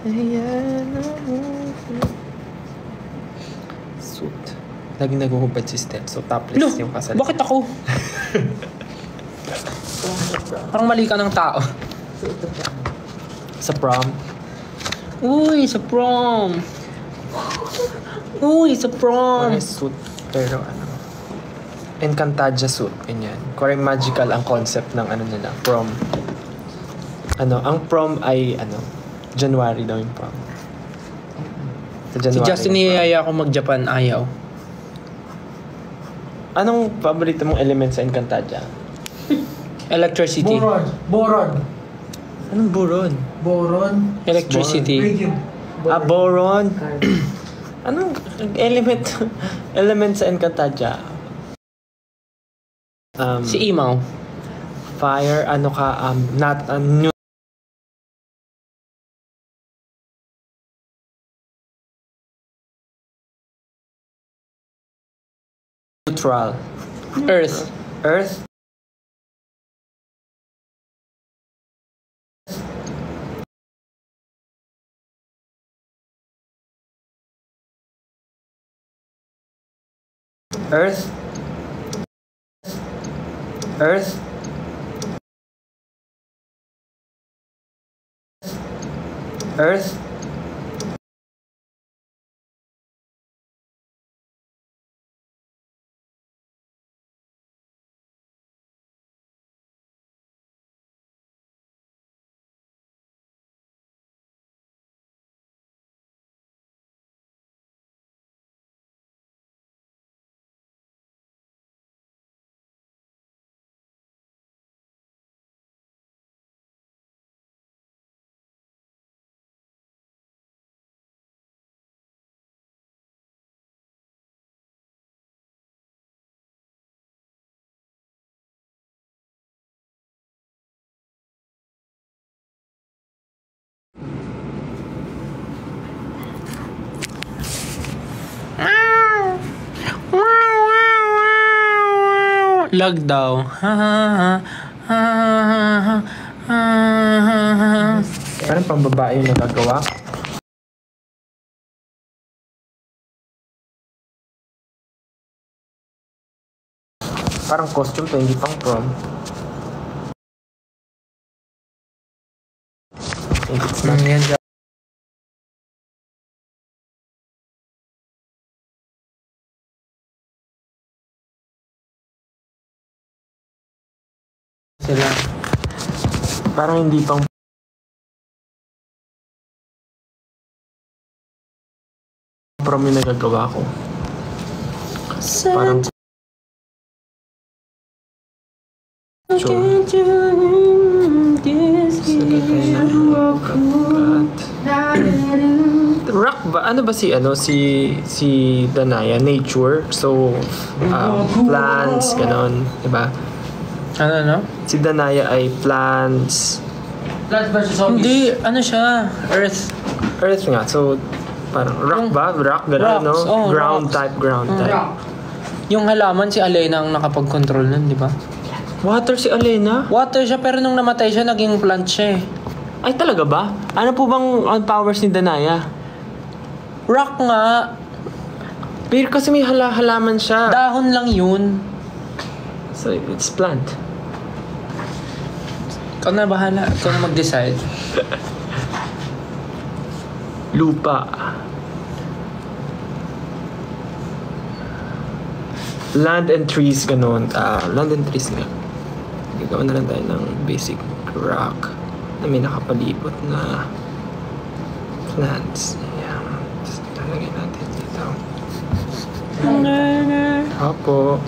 Ayan ako. Suit. Laging naguhubad si Steph. So topless yung kasal. Bakit ako? Parang mali ka ng tao. Sa prom. Uy, sa prom. Uy, sa prom. Suit. Pero Encantadia suit, ganyan. Kuwari magical ang concept ng nila, prom. Ang prom ay, January daw yung prom. Sa January. Si Justin niyayaya ako mag-Japan, ayaw. Anong paborito mong element sa Encantadia? Electricity. Boron. Anong boron? Boron. Electricity. Radium. Boron. Anong element sa Encantadia? Si Imaw. Fire, not neutral. Earth. Earth. Earth. Earth. Earth. Lag daw. Parang pang babae yung nagagawa. Parang costume to, hindi pang prom. Yan siya. Sila. Parang hindi pang prom yung nagagawa ko. Parang rock ba? Ano ba si Danaya? Nature. So, plants, ganon. Diba? Ano? Si Danaya ay plants. Plants versus zombies. Hindi, ano siya? Earth. Earth nga. So, parang rock ba? Rock, gano'n, no? Rocks, Ground rocks. type, ground type. Rock. Yung halaman, si Alena ang nakapag-control nun, di ba? Water si Alena? Water siya, pero nung namatay siya, naging plant siya eh. Ay, talaga ba? Ano po bang powers ni Danaya? Rock nga. Pero kasi may halaman siya. Dahon lang yun. So, it's plant. Ikaw na bahala. Ikaw na mag-decide. Lupa. Land and trees, ganun. Land and trees nga. Gagawa na lang tayo ng basic rock na may nakapalibot na plants. Ayan. Just talagay natin dito. Apo.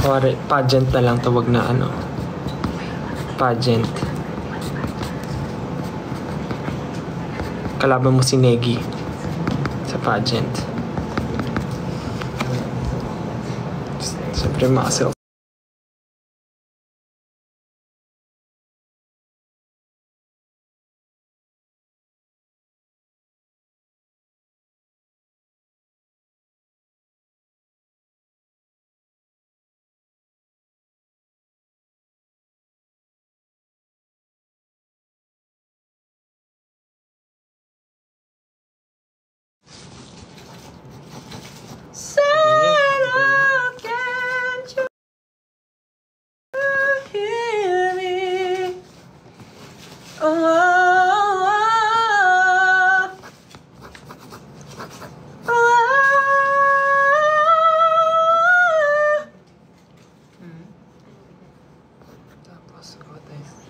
Kuwari, pageant na lang tawag na ano. Pageant. Kalaban mo si Negi sa pageant. Siyempre ma-self.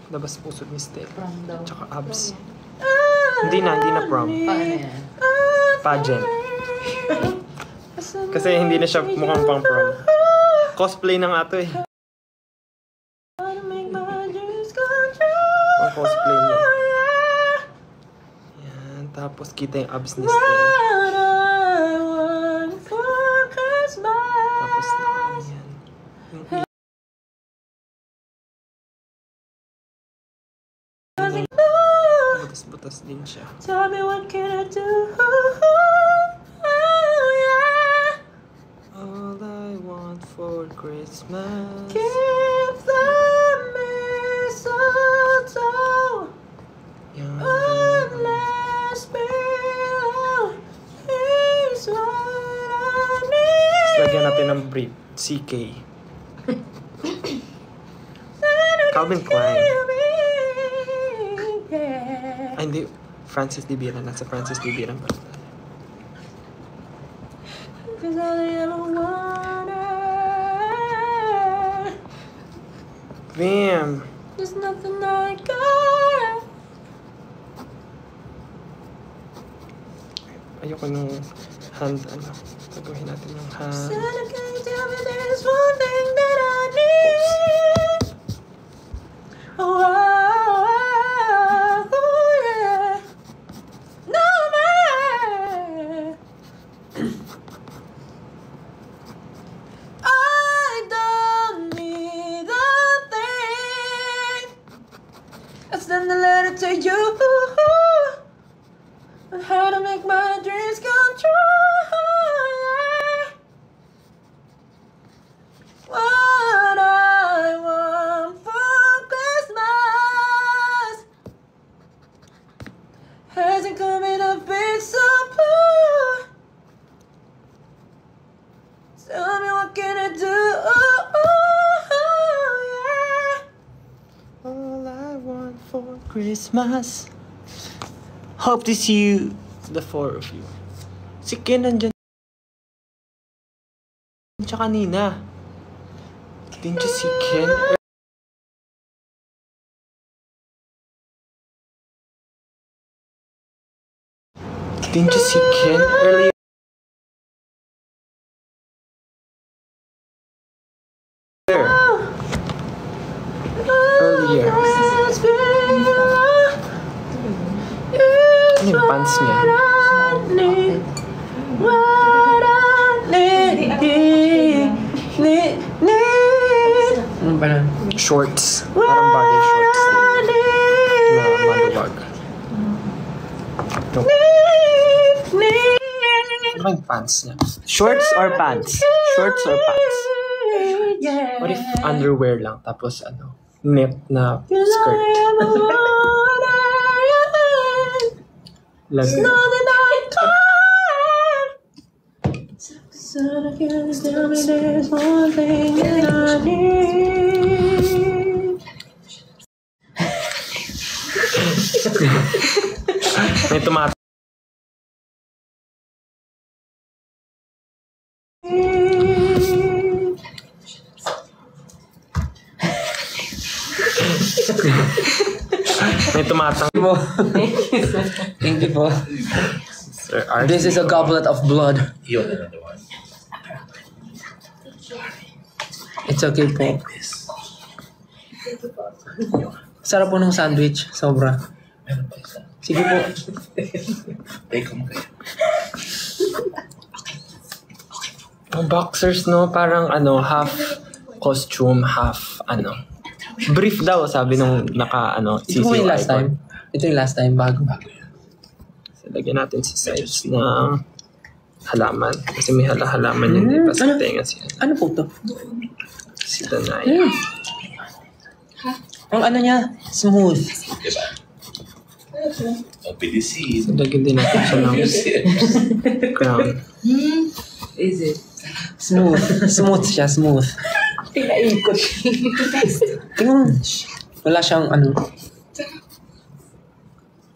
Labas puso ni Steph. Tsaka abs. Hindi na prom. Paano yan? Pageant. Kasi hindi na siya mukhang pang prom. Cosplay na nga to eh. Pang cosplay niya. Yan. Tapos kita yung abs ni Steph. Tapos yan. Yung butas din siya. Tell me what can I do? All I want for Christmas. Give the mistletoe. Unless below is what I need. Lagyan natin ng brief. CK. Calvin Klein. Ay, hindi. Francis D. Biran. Nasa Francis D. Biran pa. Cause all I ever wanted. Bam! There's nothing I got. Ayoko nung hand, ano. Gagawin natin yung hand. Said I can't tell me there's one thing that I need. Oh, yeah. No man. I don't need a thing. I send a letter to you on how to make my dreams come true. Yeah. Christmas. Hope to see you, the four of you. Si Ken nandyan. Tsaka kanina. Didn't you see Ken? Didn't you see Ken earlier? Earlier. Ano yung pants niya? Ano ba na? Shorts. Parang bagay shorts. Na maluwag. Ito. Ano ba yung pants niya? Shorts or pants? Shorts or pants? What if underwear lang tapos ano? Net na skirt. Love you. May tumat. May tumatang. Thank you po. Sir Art. This is a goblet of blood. You want another one? It's okay po. Sarap po ng sandwich. Sobra. Meron pa isa. Sige po. Take mo kayo. Ang boxers, no? Parang ano, half costume, half ano. Brief daw, sabi nung naka, ano, Ito po yung last icon. time. Ito yung last time. Bago. So, lagyan natin sa sides ng halaman. Kasi may halaman yun, di ba? Sa tenga siya. Ano po to? Si Danaya. Ang ano niya? Smooth. Diba? Bilisin. So, lagyan din natin siya ng crown. Is it? Smooth. Smooth siya. Smooth. Pinaikot. Tingnan mo. Wala siyang ano.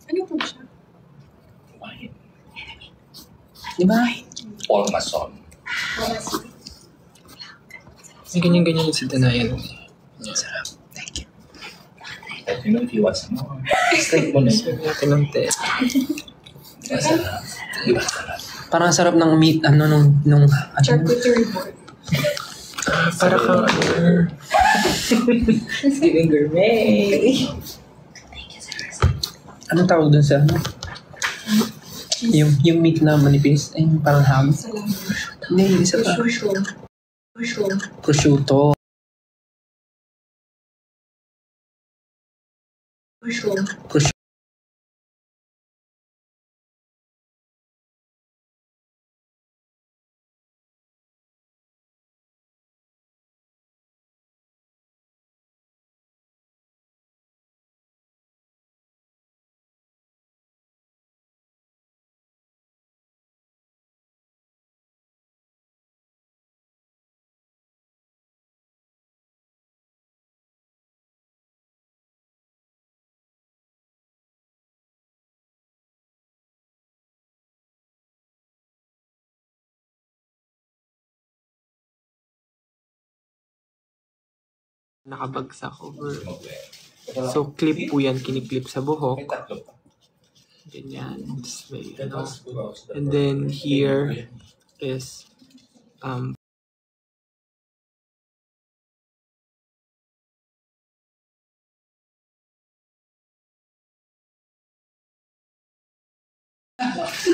Ano po siya? Wine. Diba? Ormason. May ganyan-ganyan si Danaya. Sarap. Thank you. Let me know if you want some more. Straight mo na yun. Lagyan natin ng te. Masarap. Diba? Parang sarap ng meat. Ano nung Charcuterie board. Para kang It's giving gourmet. anong tawag dun sa ano? Yung meat na manipis. Ay, yung parang ham. Hindi, isa pa. Prosciutto. Prosciutto. nakabagsak over. So, clip po yan. Kiniklip sa buhok. May tatlo pa. Ganyan. May, ano. And then, here is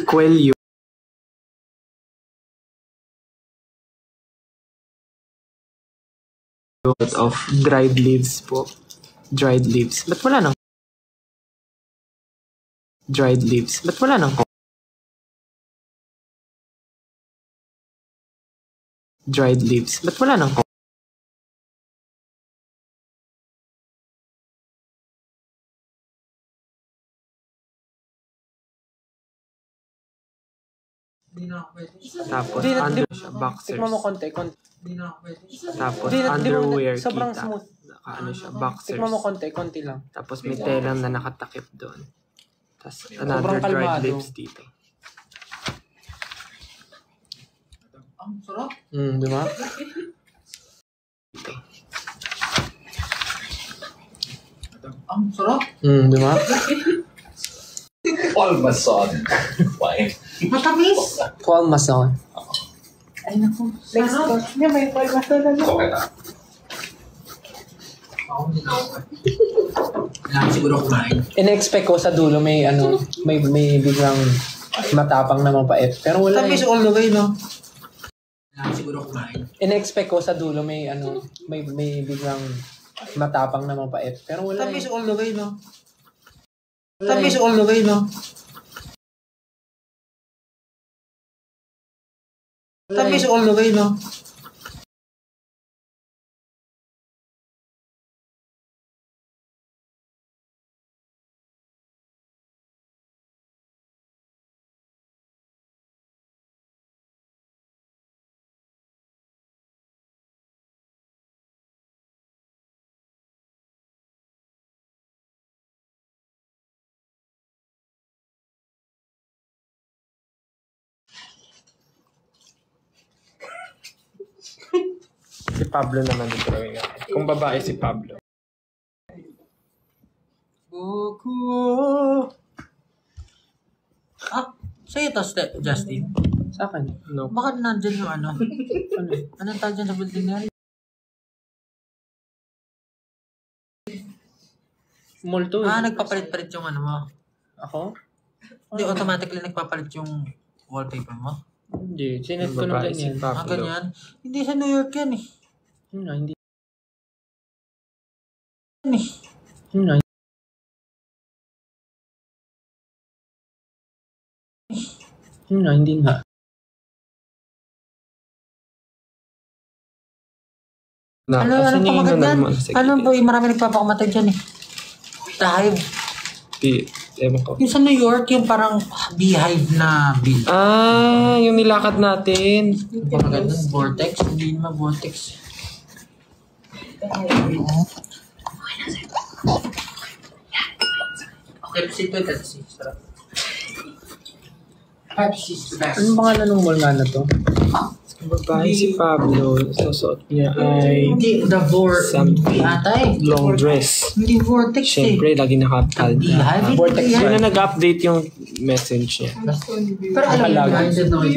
Cuello. Of dried leaves po. Dried leaves. Ba't wala nang? Dried leaves. Ba't wala nang? Dried leaves. Ba't wala nang? Tapos, under siya, boxers. Tikman mo konti. Tapos, Di mo- underwear sobrang kita. smooth. Ano siya, boxers. Tikman mo konti lang. Tapos may telang na nakatakip doon. Tapos another Sobrang dried kalmado. lips dito. Ang sarap. Di ba? Ang sarap. Di ba? All mason. Why? Matamis. Paul Mason. Ay, naku. Next Sarap. box niya, may palmasa na lang. Okay na. Kailangan siguro kumain. In-expect ko sa dulo may may biglang matapang na mapait. Pero wala Tamis eh. all the way, no? Kailangan siguro kumain. In-expect ko sa dulo may may biglang matapang na mapait. Pero wala Tamis eh. all the way, no? Wala Tamis eh. all the way, no? Wala Tamis eh. all the way, no? Si Pablo naman dito rin natin. Kung babae si Pablo. Ah, sa'yo to, Justin. Sa akin. No. Bakit nandyan yung ano? Anong tawag dyan sa building na rin? Multo eh. Ah, nagpapalit-palit yung ano mo. Ako? Hindi, automatically nagpapalit yung wallpaper mo. Hindi. Sinet Kung ko ng babae si ganyan. Ah, Pablo. ganyan. Hindi sa New York yan eh. Hindi. Yan eh. Hindi. Hindi nga. Na, Ano, kasi ano pa yung maganda? ganun mo sa Ano gilid. po, marami nagpapakamatay dyan eh. The Hive. Ewan ko. Yung sa New York, yung parang beehive na bee. Ah, yung nilakad natin. Yung parang ganun, vortex. Hindi naman vortex. Okay, Pepsi 2, Pepsi. Sarap. Pepsi is the best. Anong pangalan ng mall nga na to? Kung babae si Pablo, susuot niya ay Hindi, the something. Atay. Long dress. Hindi vortex eh. Siyempre, lagi nakapalda. Beehive. Vortex Hindi Sino yan. nag-update yung message niya? Pero alam mo, Nakalaga. behind the noise.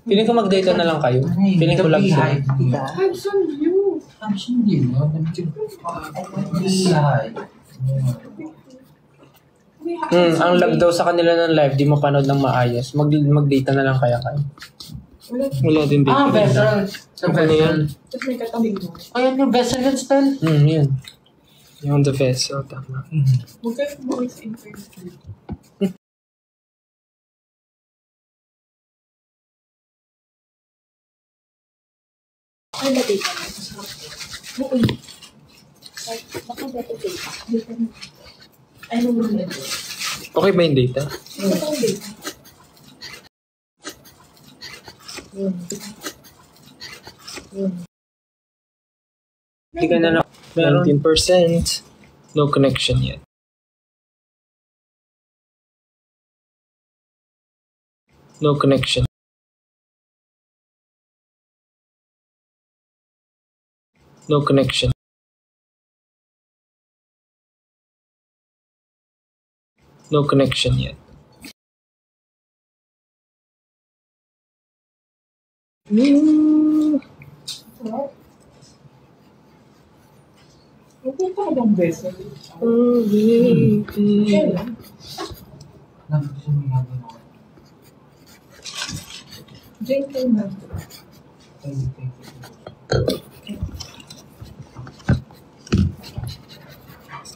Feeling ko mag-data na lang kayo. Feeling ko lang Beehive. sila. Have some view. Hindi mo. Beehive. Ang lag daw sa kanila ng live, di mapanood ng maayos. Mag-data na lang kaya kayo. Wala din dito. Ah, vessel. Sa Ano yan? vessel. Tapos may katabing mo. Ayan yung vessel yan, Stel. Yun. Yung the vessel, tama. Huwag kayo bumalik sa interview. Ay, na-data na. Masarap ko. Oo. Baka beto data. Data na. Ay, nung mga data. Okay ba yung data? Ito pang data. Hindi ka na lang. Meron. 19%. No connection yet. No connection. No connection. No connection yet. Huwag ka bang beso? Gentleman.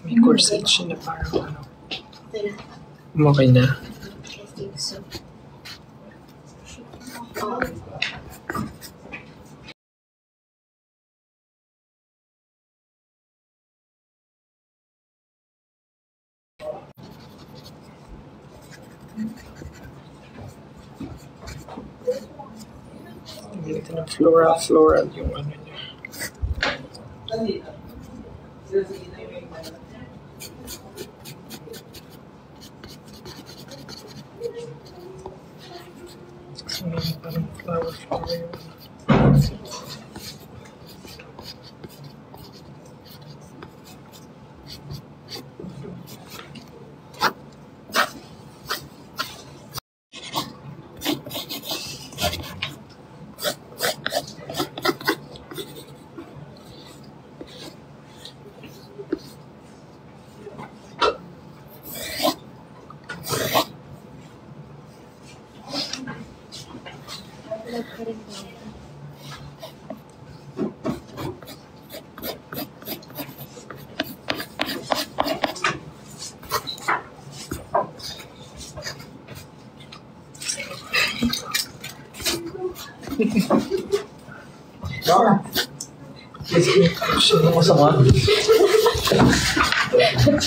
May corset siya na parang ano. Okay na. Ito na floral yung ano niya.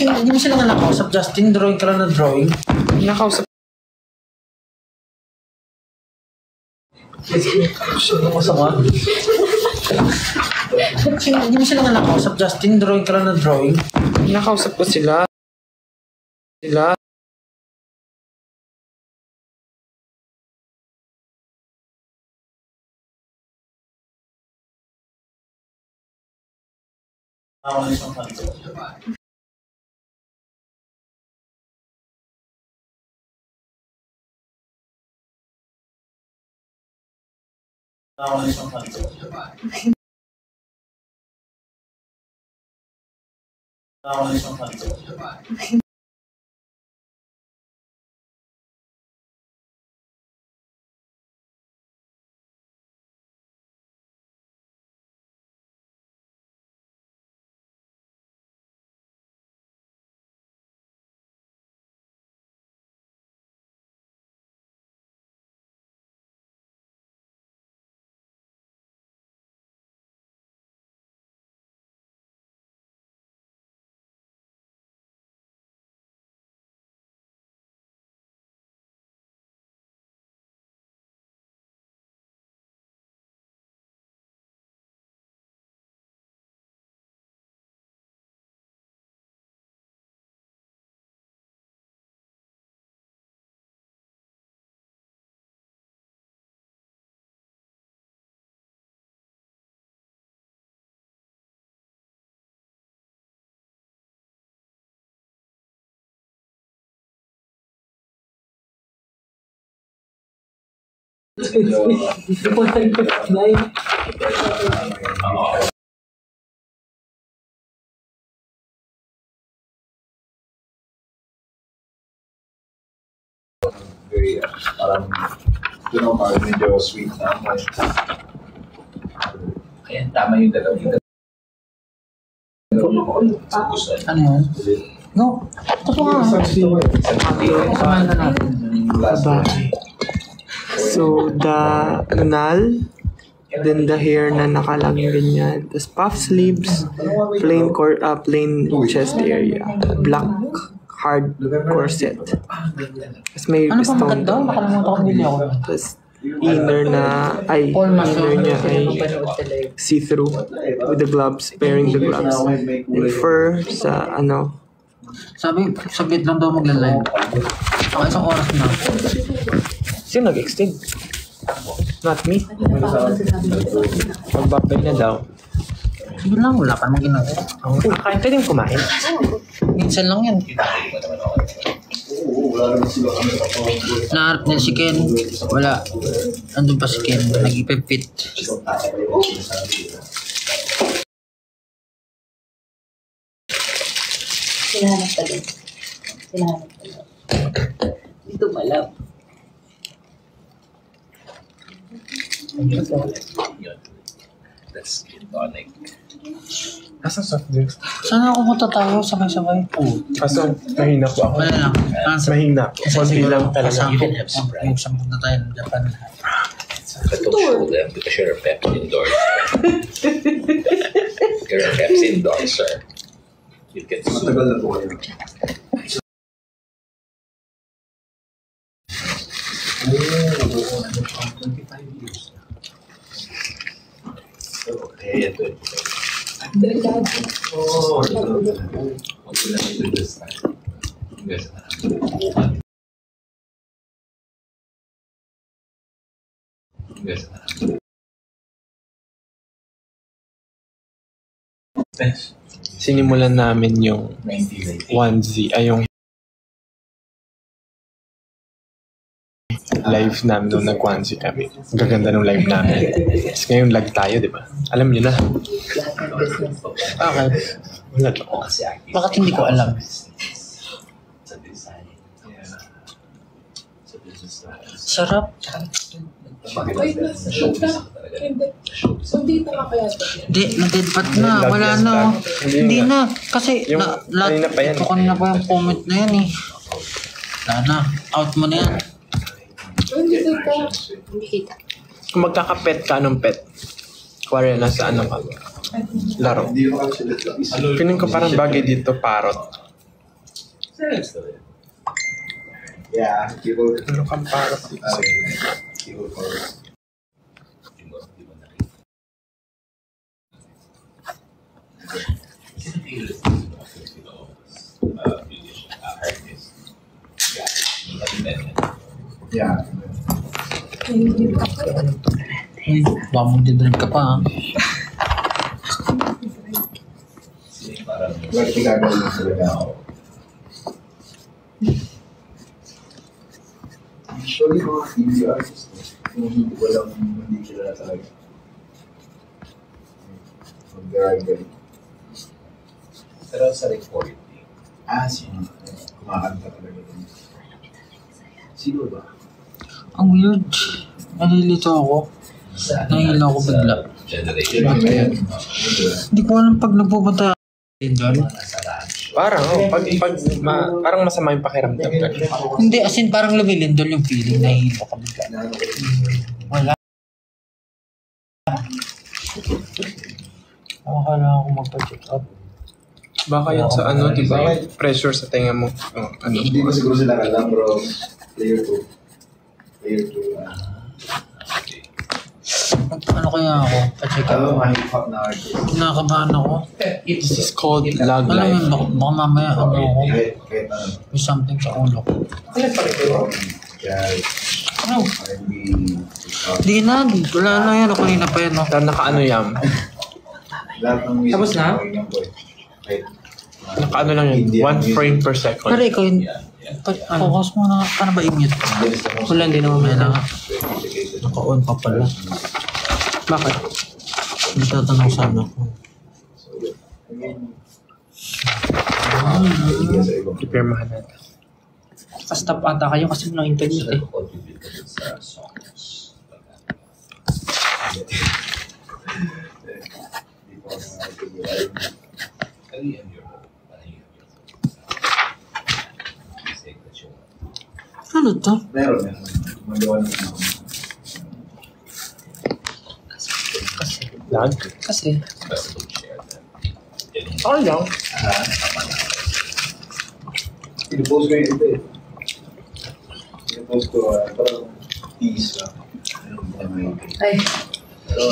Hindi mo sila nga nakausap, Justin. Drawing ka lang na drawing. Nakausap. Hindi mo sila nga nakausap, Justin. Drawing ka lang na drawing. Nakausap ko sila. Very, parang, parang medyo sweet na ako. Kaya tama yung dalaw. Ano yun? No. Totoo nga. Kasamahan na natin. So, the nunal, then the hair na nakalaging ganyan. Tapos puff sleeves, plain chest area, black hard corset. Tapos may Ano pa stone. maganda? Nakalimutan ko bili ako. Tapos inner niya ay see-through with the gloves, pairing the gloves. And fur sa Sabi, saglit lang daw magla-live. Saka isang oras na. sino nag-extend? Not me. Magbabay na daw. Sige lang, wala pa namang ginagawa. Kain pwede yung kumain. Minsan lang yan. Naharap nila si Ken. Wala. Andun pa si Ken. Nag-ipipit. Sinahanap pa din. Dito malap. That's gin tonic. Asan soft drinks? Sana ako punta tayo sabay-sabay. Kaso, mahina po ako. Wala lang. Mahina. Konti lang talaga. Yung punta tayo ng Japan. But don't show them because you're a Pepsi endorser. You're a Pepsi endorser. You get matagal na po kayo. Okay, ito. Oh, this time. Yes. Yes. Sinimulan namin yung 1Z, ay yung live namin nung nag-1Z kami. Gaganda nung live namin. Tapos ngayon lag tayo, di ba? Alam niyo na. Bakit? Wala to. Bakit hindi ko alam? Sarap. Di, na-deadpat na. Wala na. Hindi na. Kasi, Yung kanina pa yan. ito kanina pa yung comment na yan eh. Wala na. Out mo na yan. Kung magkaka-pet ka, anong pet? Kuwari, nasa ano ka? Laro. Feeling ko parang bagay dito, parrot. Yeah, people. Ano kang parrot dito? People for. Yeah. Baka mag-drive ka pa ha. Like, gagawin mo talaga ako. Actually, mga TV artists, yung hindi kilala talaga. Mag-garagay. Pero sa recording, sino? Kumakanta talaga din. Sino ba? Ang weird. Nalilito ako. Nahihilo ako bigla. Hindi ko alam pag nagpupunta doon. Parang, parang masama yung pakiramdam. Hindi, as in parang lumilindol yung feeling. Nahihilo ka bigla. Wala. Kailangan ko magpa-check up. Baka yan sa ano, di ba? Pressure sa tenga mo. Ano? Hindi ko siguro sila alam, bro. Player 2. Player 2. Ano kaya ako? Pa-check up. Mahihip na artist. Kinakabahan ako. This is called lag Alam life. mo, baka mamaya ano ako. Kahit ano. May something sa ulo ko. Jazz, Ano? R&B, Di na. Wala na yan. Ako kanina pa yan. No? Nakaano yan? lahat ng music. Tapos na? okay lang po eh. Kahit, Nakaano lang yun? 1 frame per second. Pero ikaw yun. Focus mo na. Paano ba i-mute? Wala, hindi naman may lang. Naka-on pa pala. Bakit? Hindi tatanong sana ako. Prepare mo natin. Stop ata kayo kasi walang internet eh. Ano to? meron. Magawa naman ako. Lag? Kasi, Okay lang. Pinupost ko yun ito eh. Pinupost ko, parang tease lang. Ay. Pero,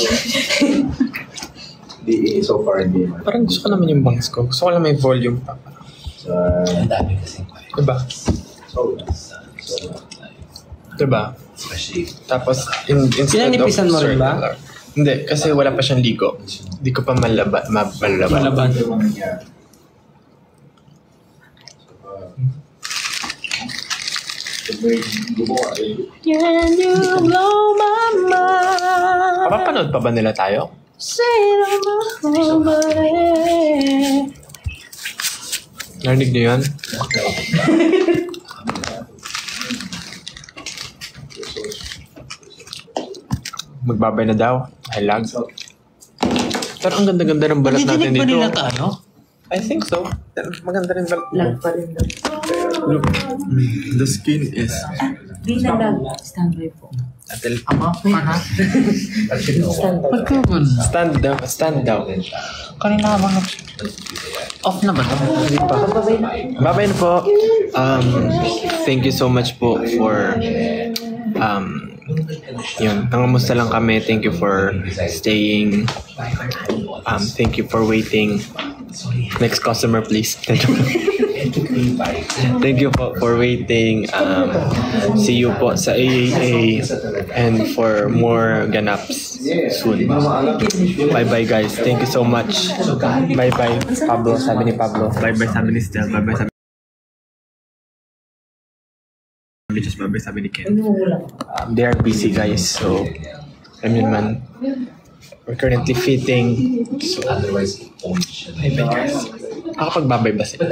hindi, so far hindi man. Parang gusto ko naman yung bangs ko. Gusto ko lang may volume pa. Sa, Diba? so, Diba? Tapos, instead Pinanipisan mo rin ba? circular. Hindi, kasi wala pa siyang ligo. Hindi ko pa malaban. malaban. ito yung mga nangyari. Gumawa eh. Can you blow my mind? Papapanood pa ba nila tayo? Say it on my head. Narinig niyo yun? Magbabay na daw. I lag. Pero ang ganda-ganda ng balat natin Nadidinig ba dito. nila tayo? I think so. Maganda rin balat. Lag pa rin daw. Look, the skin is... Di na lag. Standby po. Ama? Ano? Standby. Ba't ka ba? Stand down. Kanina habang off na ba ito? Hindi pa. Babay na po. Thank you so much po for yun, nangamusta lang kami. Thank you for staying Thank you for waiting. Next customer, please. Thank you for waiting. See you po sa AAA and for more ganaps soon. Bye-bye guys. Thank you so much. Bye-bye Pablo. Sabi ni Pablo. Bye-bye sabi ni Stel. Bye-bye sabi Bye-bye sabi ni Ken. They are busy guys. So, I mean man. We're currently fitting. So, bye-bye guys. Nakakapagbabay ba sila?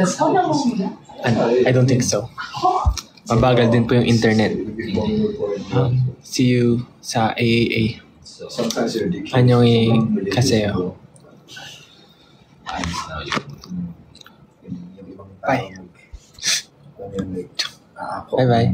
I don't think so. Mabagal din po yung internet. See you sa AAA. Annyeong kaseyo. Bye. Bye-bye.